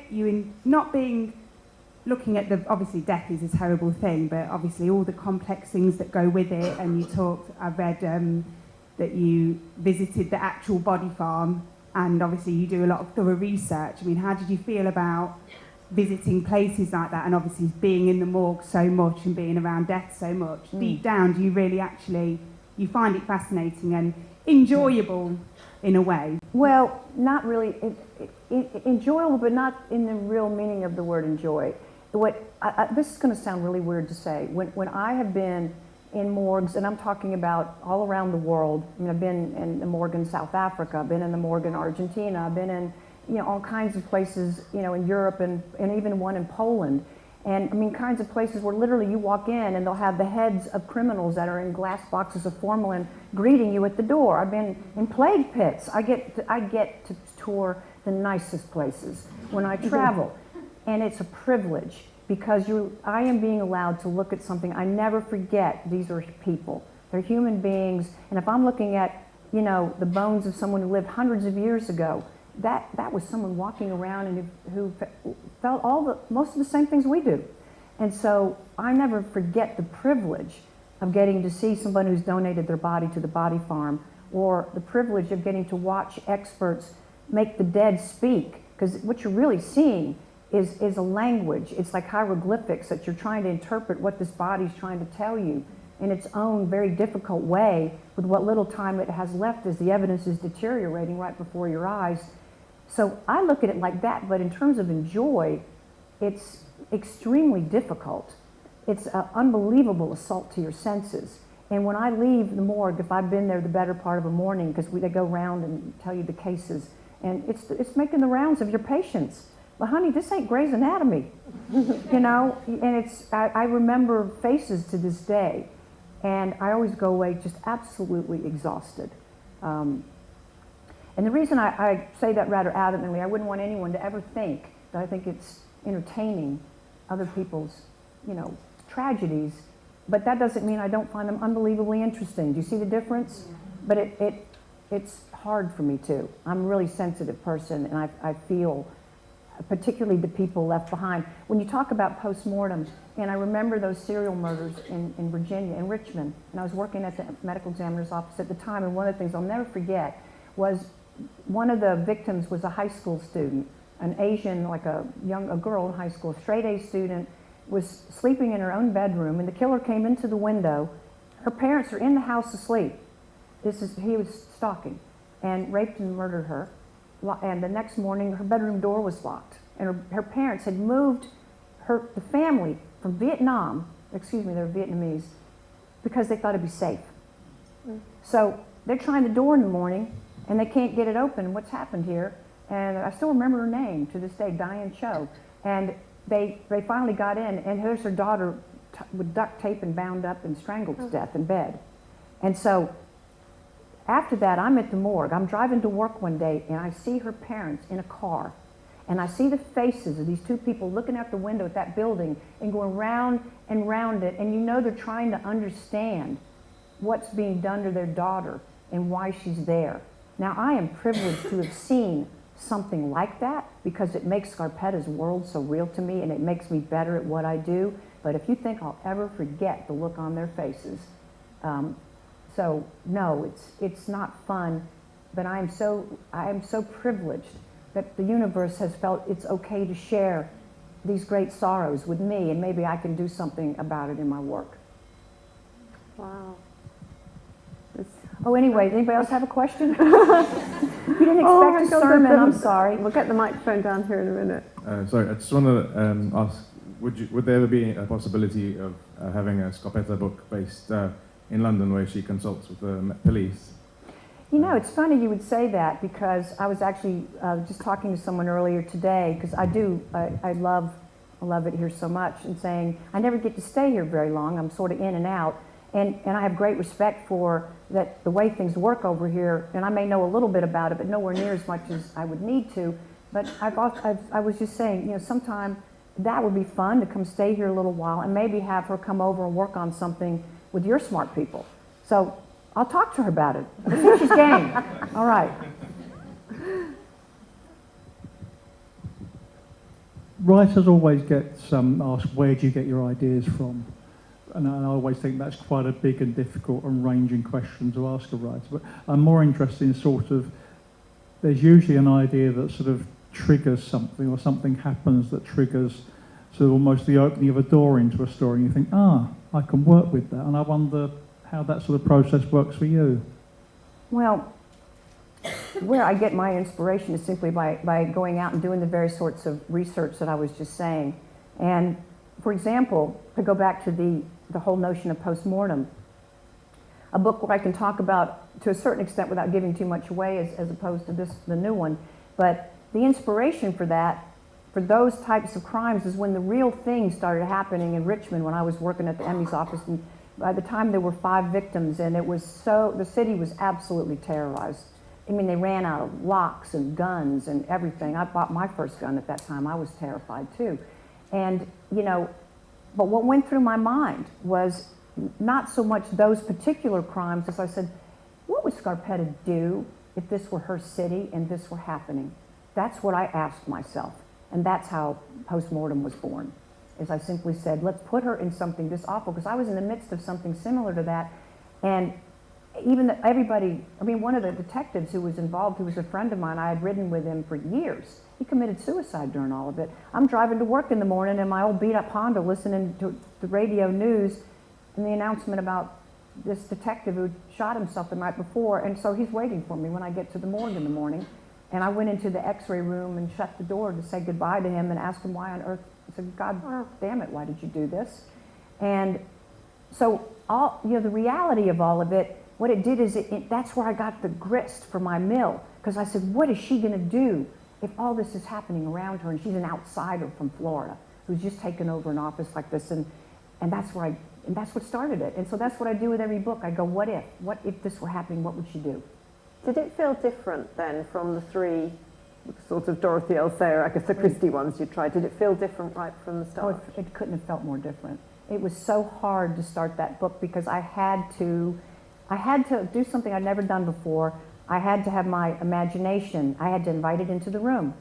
Not being looking at obviously death is a terrible thing, but obviously all the complex things that go with it. And you talked, I read that you visited the actual body farm, and obviously you do a lot of thorough research. I mean, how did you feel about visiting places like that, and obviously being in the morgue so much and being around death so much? Deep down, do you really you find it fascinating and enjoyable in a way? Well, not really. Enjoyable, but not in the real meaning of the word enjoy. This is going to sound really weird to say. When I have been in morgues, and I'm talking about all around the world. I mean, I've been in the morgue in South Africa, I've been in the morgue in Argentina, I've been in all kinds of places, in Europe and even one in Poland. And I mean, kinds of places where literally you walk in and they'll have the heads of criminals that are in glass boxes of formalin greeting you at the door. I've been in plague pits. I get to tour the nicest places when I travel. And it's a privilege because I am being allowed to look at something. I never forget these are people. They're human beings. And if I'm looking at, the bones of someone who lived hundreds of years ago, that was someone walking around and who felt most of the same things we do. And so I never forget the privilege of getting to see someone who's donated their body to the body farm, or the privilege of getting to watch experts make the dead speak. Because what you're really seeing is a language. It's like hieroglyphics that you're trying to interpret what this body's trying to tell you in its own very difficult way with what little time it has left as the evidence is deteriorating right before your eyes. So I look at it like that, but in terms of enjoy, it's extremely difficult. It's an unbelievable assault to your senses. And when I leave the morgue, if I've been there the better part of a morning, because they go around and tell you the cases, And it's making the rounds of your patients. Well, honey, this ain't Grey's Anatomy, you know? And I remember faces to this day, and I always go away just absolutely exhausted. And the reason I say that rather adamantly, I wouldn't want anyone to ever think that I think it's entertaining other people's, you know, tragedies, but that doesn't mean I don't find them unbelievably interesting. Do you see the difference? But it's hard for me too. I'm a really sensitive person, and I feel, particularly the people left behind. When you talk about postmortems, and I remember those serial murders in Virginia, in Richmond, and I was working at the medical examiner's office at the time, and one of the things I'll never forget was one of the victims was a high school student, an Asian, like a girl in high school, straight A student, was sleeping in her own bedroom, and the killer came into the window. Her parents are in the house asleep. He was stalking, and raped and murdered her. And the next morning, her bedroom door was locked, and her parents had moved the family from Vietnam. Excuse me, they were Vietnamese, because they thought it'd be safe. So they're trying the door in the morning, and they can't get it open. What's happened here? And I still remember her name to this day, Diane Cho. And they finally got in, and here's her daughter with duct tape and bound up and strangled to death in bed. And so after that, I'm at the morgue. I'm driving to work one day, and I see her parents in a car. And I see the faces of these two people looking out the window at that building and going round and round it. And you know they're trying to understand what's being done to their daughter and why she's there. Now, I am privileged to have seen something like that because it makes Scarpetta's world so real to me, and it makes me better at what I do. But if you think I'll ever forget the look on their faces, so no, it's not fun, but I am so privileged that the universe has felt it's okay to share these great sorrows with me, and maybe I can do something about it in my work. Wow. Oh, anyway, anybody else have a question? You didn't expect a sermon, I'm sorry. We'll get the microphone down here in a minute. Sorry, I just want to ask, would there ever be a possibility of having a Scarpetta book based in London where she consults with the Met Police? You know, it's funny you would say that, because I was actually just talking to someone earlier today, because I love it here so much, and saying I never get to stay here very long. I'm sort of in and out, and I have great respect for that the way things work over here, and I may know a little bit about it, but nowhere near as much as I would need to. But I was just saying, you know, sometime that would be fun to come stay here a little while, and maybe have her come over and work on something with your smart people. So I'll talk to her about it. I think she's game. All right. Writers always get asked, where do you get your ideas from? And I always think that's quite a big and difficult and ranging question to ask a writer. But I'm more interested in sort of, there's usually an idea that sort of triggers something, or something happens that triggers sort of almost the opening of a door into a story, and you think, I can work with that. And I wonder how that sort of process works for you. Well, where I get my inspiration is simply by going out and doing the various sorts of research that I was just saying. And for example, to go back to the whole notion of postmortem, a book where I can talk about, to a certain extent without giving too much away as opposed to the new one, but the inspiration for that, for those types of crimes, is when the real thing started happening in Richmond when I was working at the Emmy's office. And by the time there were 5 victims, and the city was absolutely terrorized. I mean, they ran out of locks and guns and everything. I bought my first gun at that time. I was terrified too. And, you know, but what went through my mind was not so much those particular crimes as I said, what would Scarpetta do if this were her city and this were happening? That's what I asked myself. And that's how Postmortem was born. Is I simply said, let's put her in something this awful, because I was in the midst of something similar to that. And even one of the detectives who was involved, who was a friend of mine, I had ridden with him for years. He committed suicide during all of it. I'm driving to work in the morning in my old beat-up Honda, listening to the radio news and the announcement about this detective who shot himself the night before. And so he's waiting for me when I get to the morgue in the morning. And I went into the x-ray room and shut the door to say goodbye to him and asked him why on earth. I said, God damn it, why did you do this? And so the reality of all of it what it did is that's where I got the grist for my mill. Because I said, what is she going to do if all this is happening around her and she's an outsider from Florida who's just taken over an office like this? And that's where and that's what started it. And so that's what I do with every book. I go, what if this were happening, what would she do? Did it feel different then from the three sort of Dorothy L. Sayre, Agatha Christie ones you tried? Did it feel different right from the start? Oh, it couldn't have felt more different. It was so hard to start that book because I had to do something I'd never done before. I had to have my imagination. I had to invite it into the room.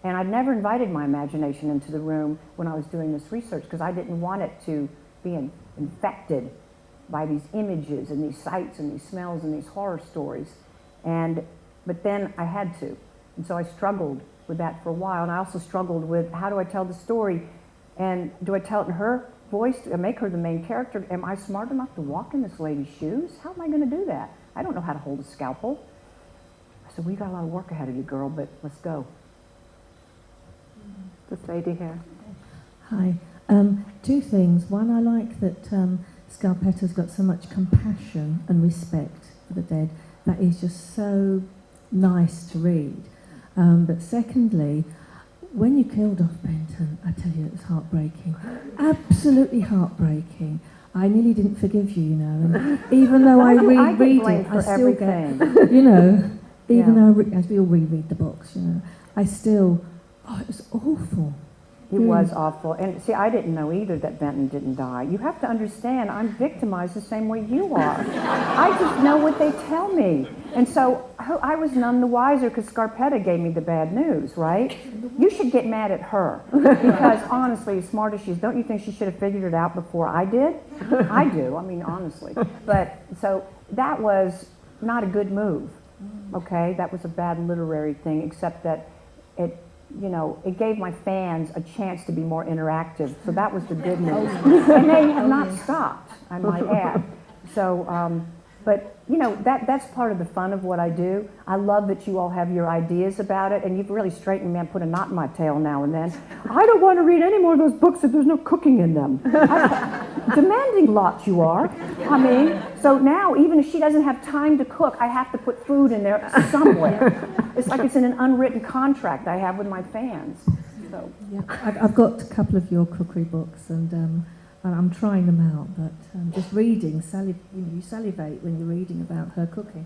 And I'd never invited my imagination into the room when I was doing this research because I didn't want it to be infected by these images and these sights and these smells and these horror stories. But then I had to. And so I struggled with that for a while. And I also struggled with, how do I tell the story? And do I tell it in her voice? Do I make her the main character? Am I smart enough to walk in this lady's shoes? How am I going to do that? I don't know how to hold a scalpel. I said, we got a lot of work ahead of you, girl, but let's go. This lady here. Hi. Two things. One, I like that Scarpetta's got so much compassion and respect for the dead. That is just so nice to read. But secondly, when you killed off Benton, I tell you, it was heartbreaking. Absolutely heartbreaking. I nearly didn't forgive you, you know. And even though I reread it, I still everything. get, you know, even though, as we all reread the books, you know, I still, it was awful. It was awful. And see, I didn't know either that Benton didn't die. You have to understand, I'm victimized the same way you are. I just know what they tell me. And so I was none the wiser because Scarpetta gave me the bad news, right? You should get mad at her. Because honestly, as smart as she is, don't you think she should have figured it out before I did? I do, I mean, honestly. But so that was not a good move, okay? That was a bad literary thing, except that it, you know, it gave my fans a chance to be more interactive. So that was the good news. And they have not stopped, I might add. So, but, you know, that's part of the fun of what I do. I love that you all have your ideas about it, and you've really straightened me and put a knot in my tail now and then. I don't want to read any more of those books if there's no cooking in them. Demanding lot you are. I mean, so now, even if she doesn't have time to cook, I have to put food in there somewhere. It's like it's in an unwritten contract I have with my fans. So. Yeah, I've got a couple of your cookery books, and I'm trying them out, but just reading, you salivate when you're reading about her cooking.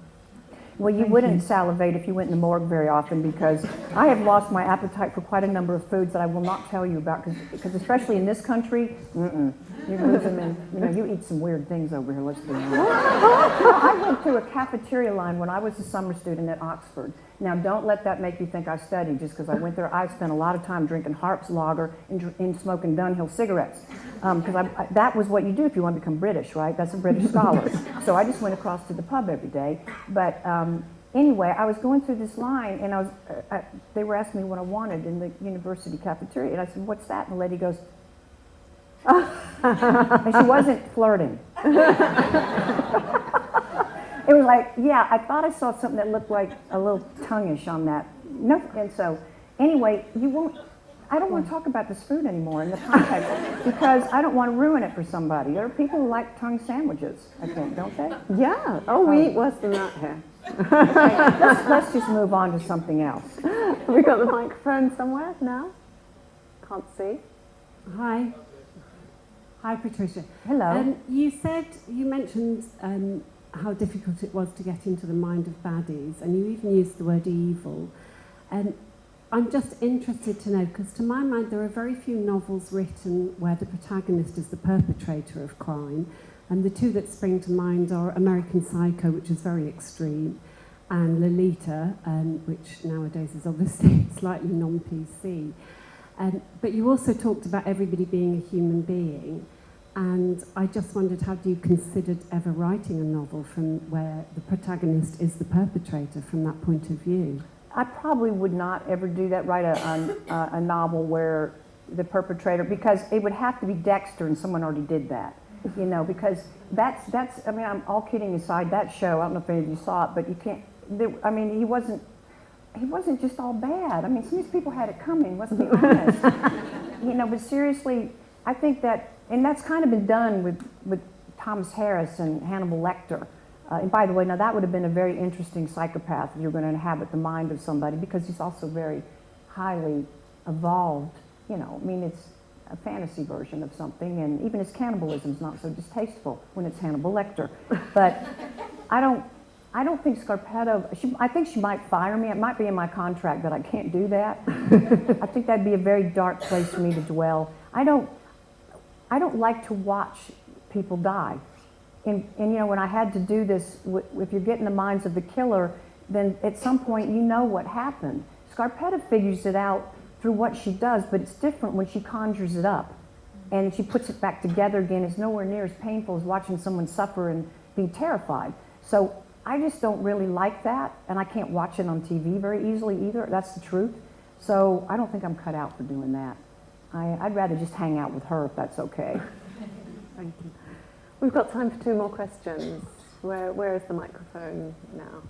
Well, you wouldn't salivate if you went in the morgue very often, because I have lost my appetite for quite a number of foods that I will not tell you about, because especially in this country, you lose them in, you know, you eat some weird things over here, let's be honest. I went through a cafeteria line when I was a summer student at Oxford. Now, don't let that make you think I studied just because I went there. I spent a lot of time drinking Harp's lager and smoking Dunhill cigarettes. Because that was what you do if you want to become British, right? That's a British scholar. So I just went across to the pub every day. But anyway, I was going through this line, and they were asking me what I wanted in the university cafeteria. And I said, what's that? And the lady goes, and she wasn't flirting. It was like, yeah, I thought I saw something that looked like a little tonguish on that. No, and so, anyway, I don't want to talk about this food anymore in the context because I don't want to ruin it for somebody. There are people who like tongue sandwiches, I think, don't they? Yeah. Oh, we eat worse than that here. Okay, let's just move on to something else. Have we got the microphone somewhere now? Can't see. Hi. Hi, Patricia. Hello. You mentioned how difficult it was to get into the mind of baddies, and you even used the word evil. And I'm just interested to know, because to my mind there are very few novels written where the protagonist is the perpetrator of crime, and the two that spring to mind are American Psycho, which is very extreme, and Lolita, which nowadays is obviously slightly non-PC. But you also talked about everybody being a human being. And I just wondered, have you considered ever writing a novel from where the protagonist is the perpetrator from that point of view? I probably would not ever do that, write a novel where the perpetrator, because it would have to be Dexter and someone already did that, you know, because that's I mean, I'm all kidding aside, that show, I don't know if any of you saw it, but you can't, I mean, he wasn't just all bad. I mean, some of these people had it coming, let's be honest. You know, but seriously, I think that, and that's kind of been done with Thomas Harris and Hannibal Lecter. And by the way, now that would have been a very interesting psychopath if you're going to inhabit the mind of somebody, because he's also very highly evolved. You know, I mean, it's a fantasy version of something, and even his cannibalism is not so distasteful when it's Hannibal Lecter. But I don't think Scarpetta, I think she might fire me. It might be in my contract that I can't do that. I think that'd be a very dark place for me to dwell. I don't like to watch people die. And you know, when I had to do this, if you're getting the minds of the killer, then at some point you know what happened. Scarpetta figures it out through what she does, but it's different when she conjures it up. And she puts it back together again. It's nowhere near as painful as watching someone suffer and be terrified. So I just don't really like that, and I can't watch it on TV very easily either. That's the truth. So I don't think I'm cut out for doing that. I'd rather just hang out with her if that's okay. Thank you. We've got time for 2 more questions. Where is the microphone now?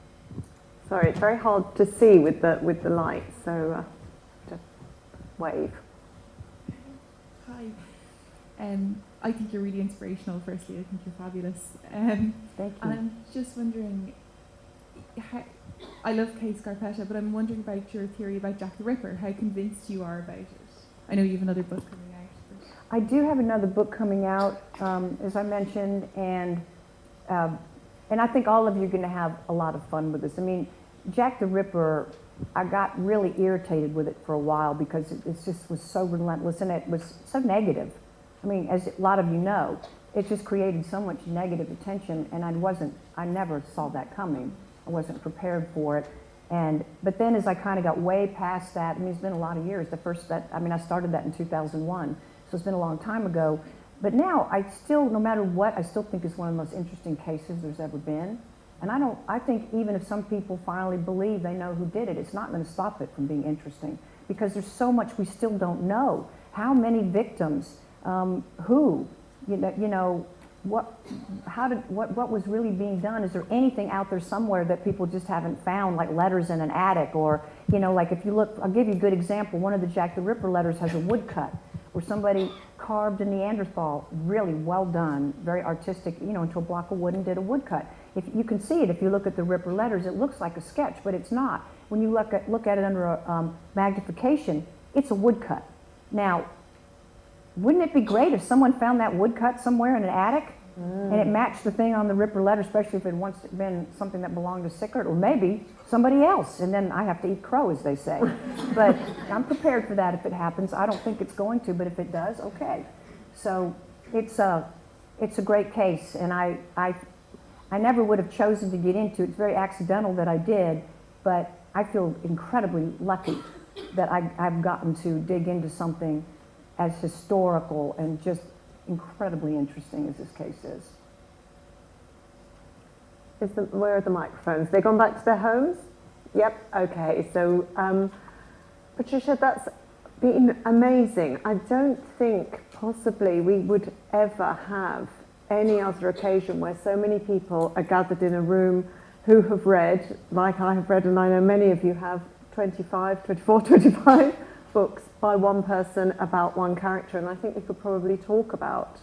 Sorry, it's very hard to see with the light, so just wave. Hi. I think you're really inspirational, firstly. I think you're fabulous. Thank you. And I'm just wondering, I love Kay Scarpetta, but I'm wondering about your theory about Jack the Ripper, how convinced you are about it. I know you have another book coming out. I do have another book coming out, as I mentioned, and I think all of you are going to have a lot of fun with this. I mean, Jack the Ripper, I got really irritated with it for a while because it just was so relentless and it was so negative. I mean, as a lot of you know, it just created so much negative attention, and I never saw that coming. I wasn't prepared for it. But then as I kind of got way past that, I mean, it's been a lot of years. I started that in 2001, so it's been a long time ago. But now, no matter what, I still think it's one of the most interesting cases there's ever been. And I think even if some people finally believe they know who did it, it's not going to stop it from being interesting, because there's so much we still don't know. How many victims, who, what was really being done? Is there anything out there somewhere that people just haven't found, like letters in an attic? Or, like if you look, I'll give you a good example. One of the Jack the Ripper letters has a woodcut where somebody carved a Neanderthal, really well done, very artistic, into a block of wood and did a woodcut. If you can see it, if you look at the Ripper letters, it looks like a sketch, but it's not. When you look at it under a magnification, it's a woodcut. Now, wouldn't it be great if someone found that woodcut somewhere in an attic and it matched the thing on the Ripper letter, especially if it had once been something that belonged to Sickert, or maybe somebody else, and then I have to eat crow, as they say. But I'm prepared for that if it happens. I don't think it's going to, but if it does, okay. So it's a great case, and I never would have chosen to get into it. It's very accidental that I did, but I feel incredibly lucky that I've gotten to dig into something as historical and just incredibly interesting as this case is. Where are the microphones? They gone back to their homes? Yep, okay. So, Patricia, that's been amazing. I don't think possibly we would ever have any other occasion where so many people are gathered in a room who have read, like I have read, and I know many of you have, 24, 25 books by one person about one character, and I think we could probably talk about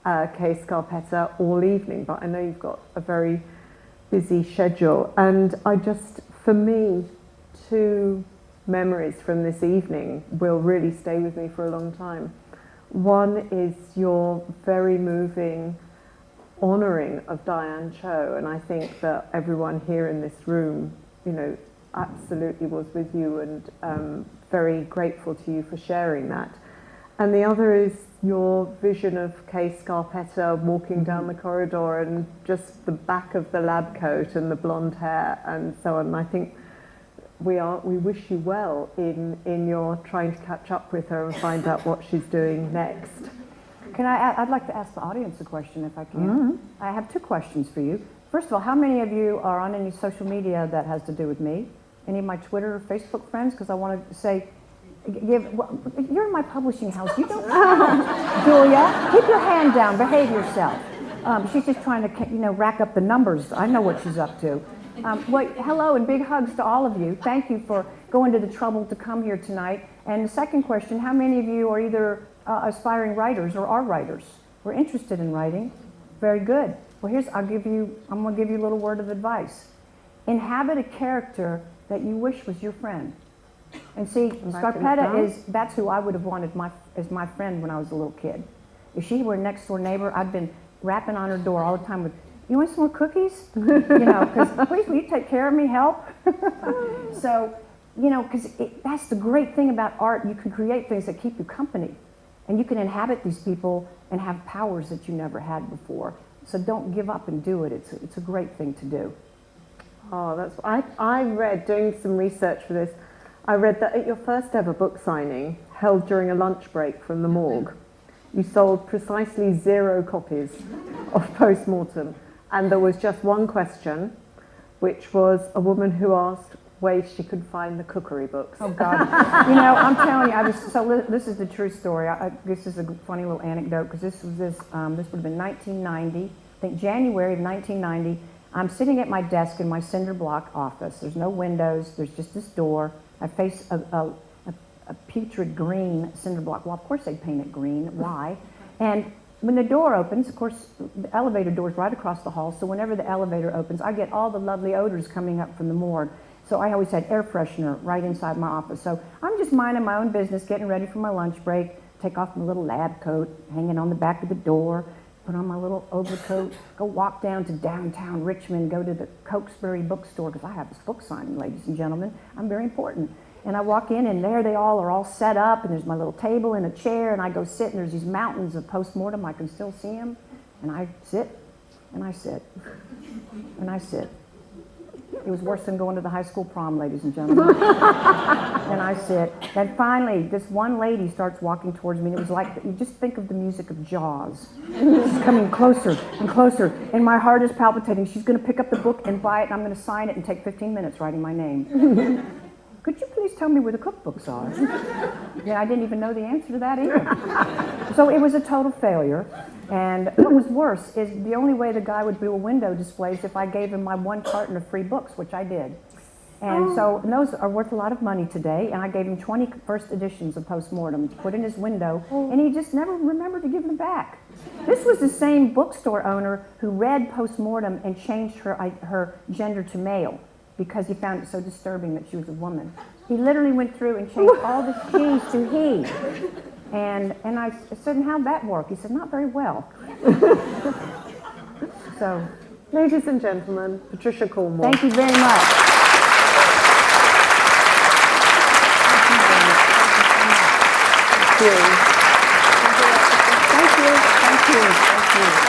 Kay Scarpetta all evening, but I know you've got a very busy schedule. And for me, 2 memories from this evening will really stay with me for a long time. One is your very moving honouring of Diane Cho, and I think that everyone here in this room, absolutely was with you, and very grateful to you for sharing that. And the other is your vision of Kay Scarpetta walking down the corridor and just the back of the lab coat and the blonde hair and so on. And I think we wish you well in your trying to catch up with her and find out what she's doing next. I'd like to ask the audience a question if I can. I have 2 questions for you. First of all, how many of you are on any social media that has to do with me? Any of my Twitter or Facebook friends? Because I want to say, you're in my publishing house. You don't, Julia, keep your hand down. Behave yourself. She's just trying to, rack up the numbers. I know what she's up to. Hello and big hugs to all of you. Thank you for going to the trouble to come here tonight. And the second question, how many of you are either aspiring writers or are writers? We're interested in writing. Very good. Well, I'm going to give you a little word of advice. Inhabit a character that you wish was your friend. And see, Scarpetta that's who I would have wanted as my friend when I was a little kid. If she were a next door neighbor, I'd been rapping on her door all the time with, you want some more cookies? Because please, will you take care of me, help? So, because that's the great thing about art. You can create things that keep you company. And you can inhabit these people and have powers that you never had before. So don't give up and do it. It's a great thing to do. Oh, I read, doing some research for this, I read that at your first ever book signing, held during a lunch break from the morgue, you sold precisely 0 copies of Postmortem. And there was just one question, which was a woman who asked ways she could find the cookery books. Oh, God. I'm telling you, this is the true story. This is a funny little anecdote, because this would have been 1990, I think January of 1990. I'm sitting at my desk in my cinder block office. There's no windows, there's just this door. I face a putrid green cinder block. Well, of course they paint it green. Why? And when the door opens, of course, the elevator door is right across the hall, so whenever the elevator opens, I get all the lovely odors coming up from the morgue. So I always had air freshener right inside my office. So I'm just minding my own business, getting ready for my lunch break, take off my little lab coat, hanging on the back of the door, put on my little overcoat, go walk down to downtown Richmond, go to the Cokesbury bookstore, because I have this book signing, ladies and gentlemen. I'm very important. And I walk in, and there they are all set up, and there's my little table and a chair, and I go sit, and there's these mountains of Postmortem. I can still see them. And I sit, and I sit, and I sit. It was worse than going to the high school prom, ladies and gentlemen. And I sit. Then finally, this one lady starts walking towards me, and it was like, you just think of the music of Jaws. She's coming closer and closer, and my heart is palpitating. She's going to pick up the book and buy it, and I'm going to sign it and take 15 minutes writing my name. Could you please tell me where the cookbooks are? Yeah, I didn't even know the answer to that either. So it was a total failure. And what was worse is the only way the guy would do a window display is if I gave him my 1 carton of free books, which I did. And and those are worth a lot of money today. And I gave him 20 first editions of Postmortem to put in his window, and he just never remembered to give them back. This was the same bookstore owner who read Postmortem and changed her gender to male, because he found it so disturbing that she was a woman. He literally went through and changed all the she's to he. And I said, and how'd that work? He said, not very well. So, ladies and gentlemen, Patricia Cornwell. Thank you very much. Thank you. Thank you. Thank you.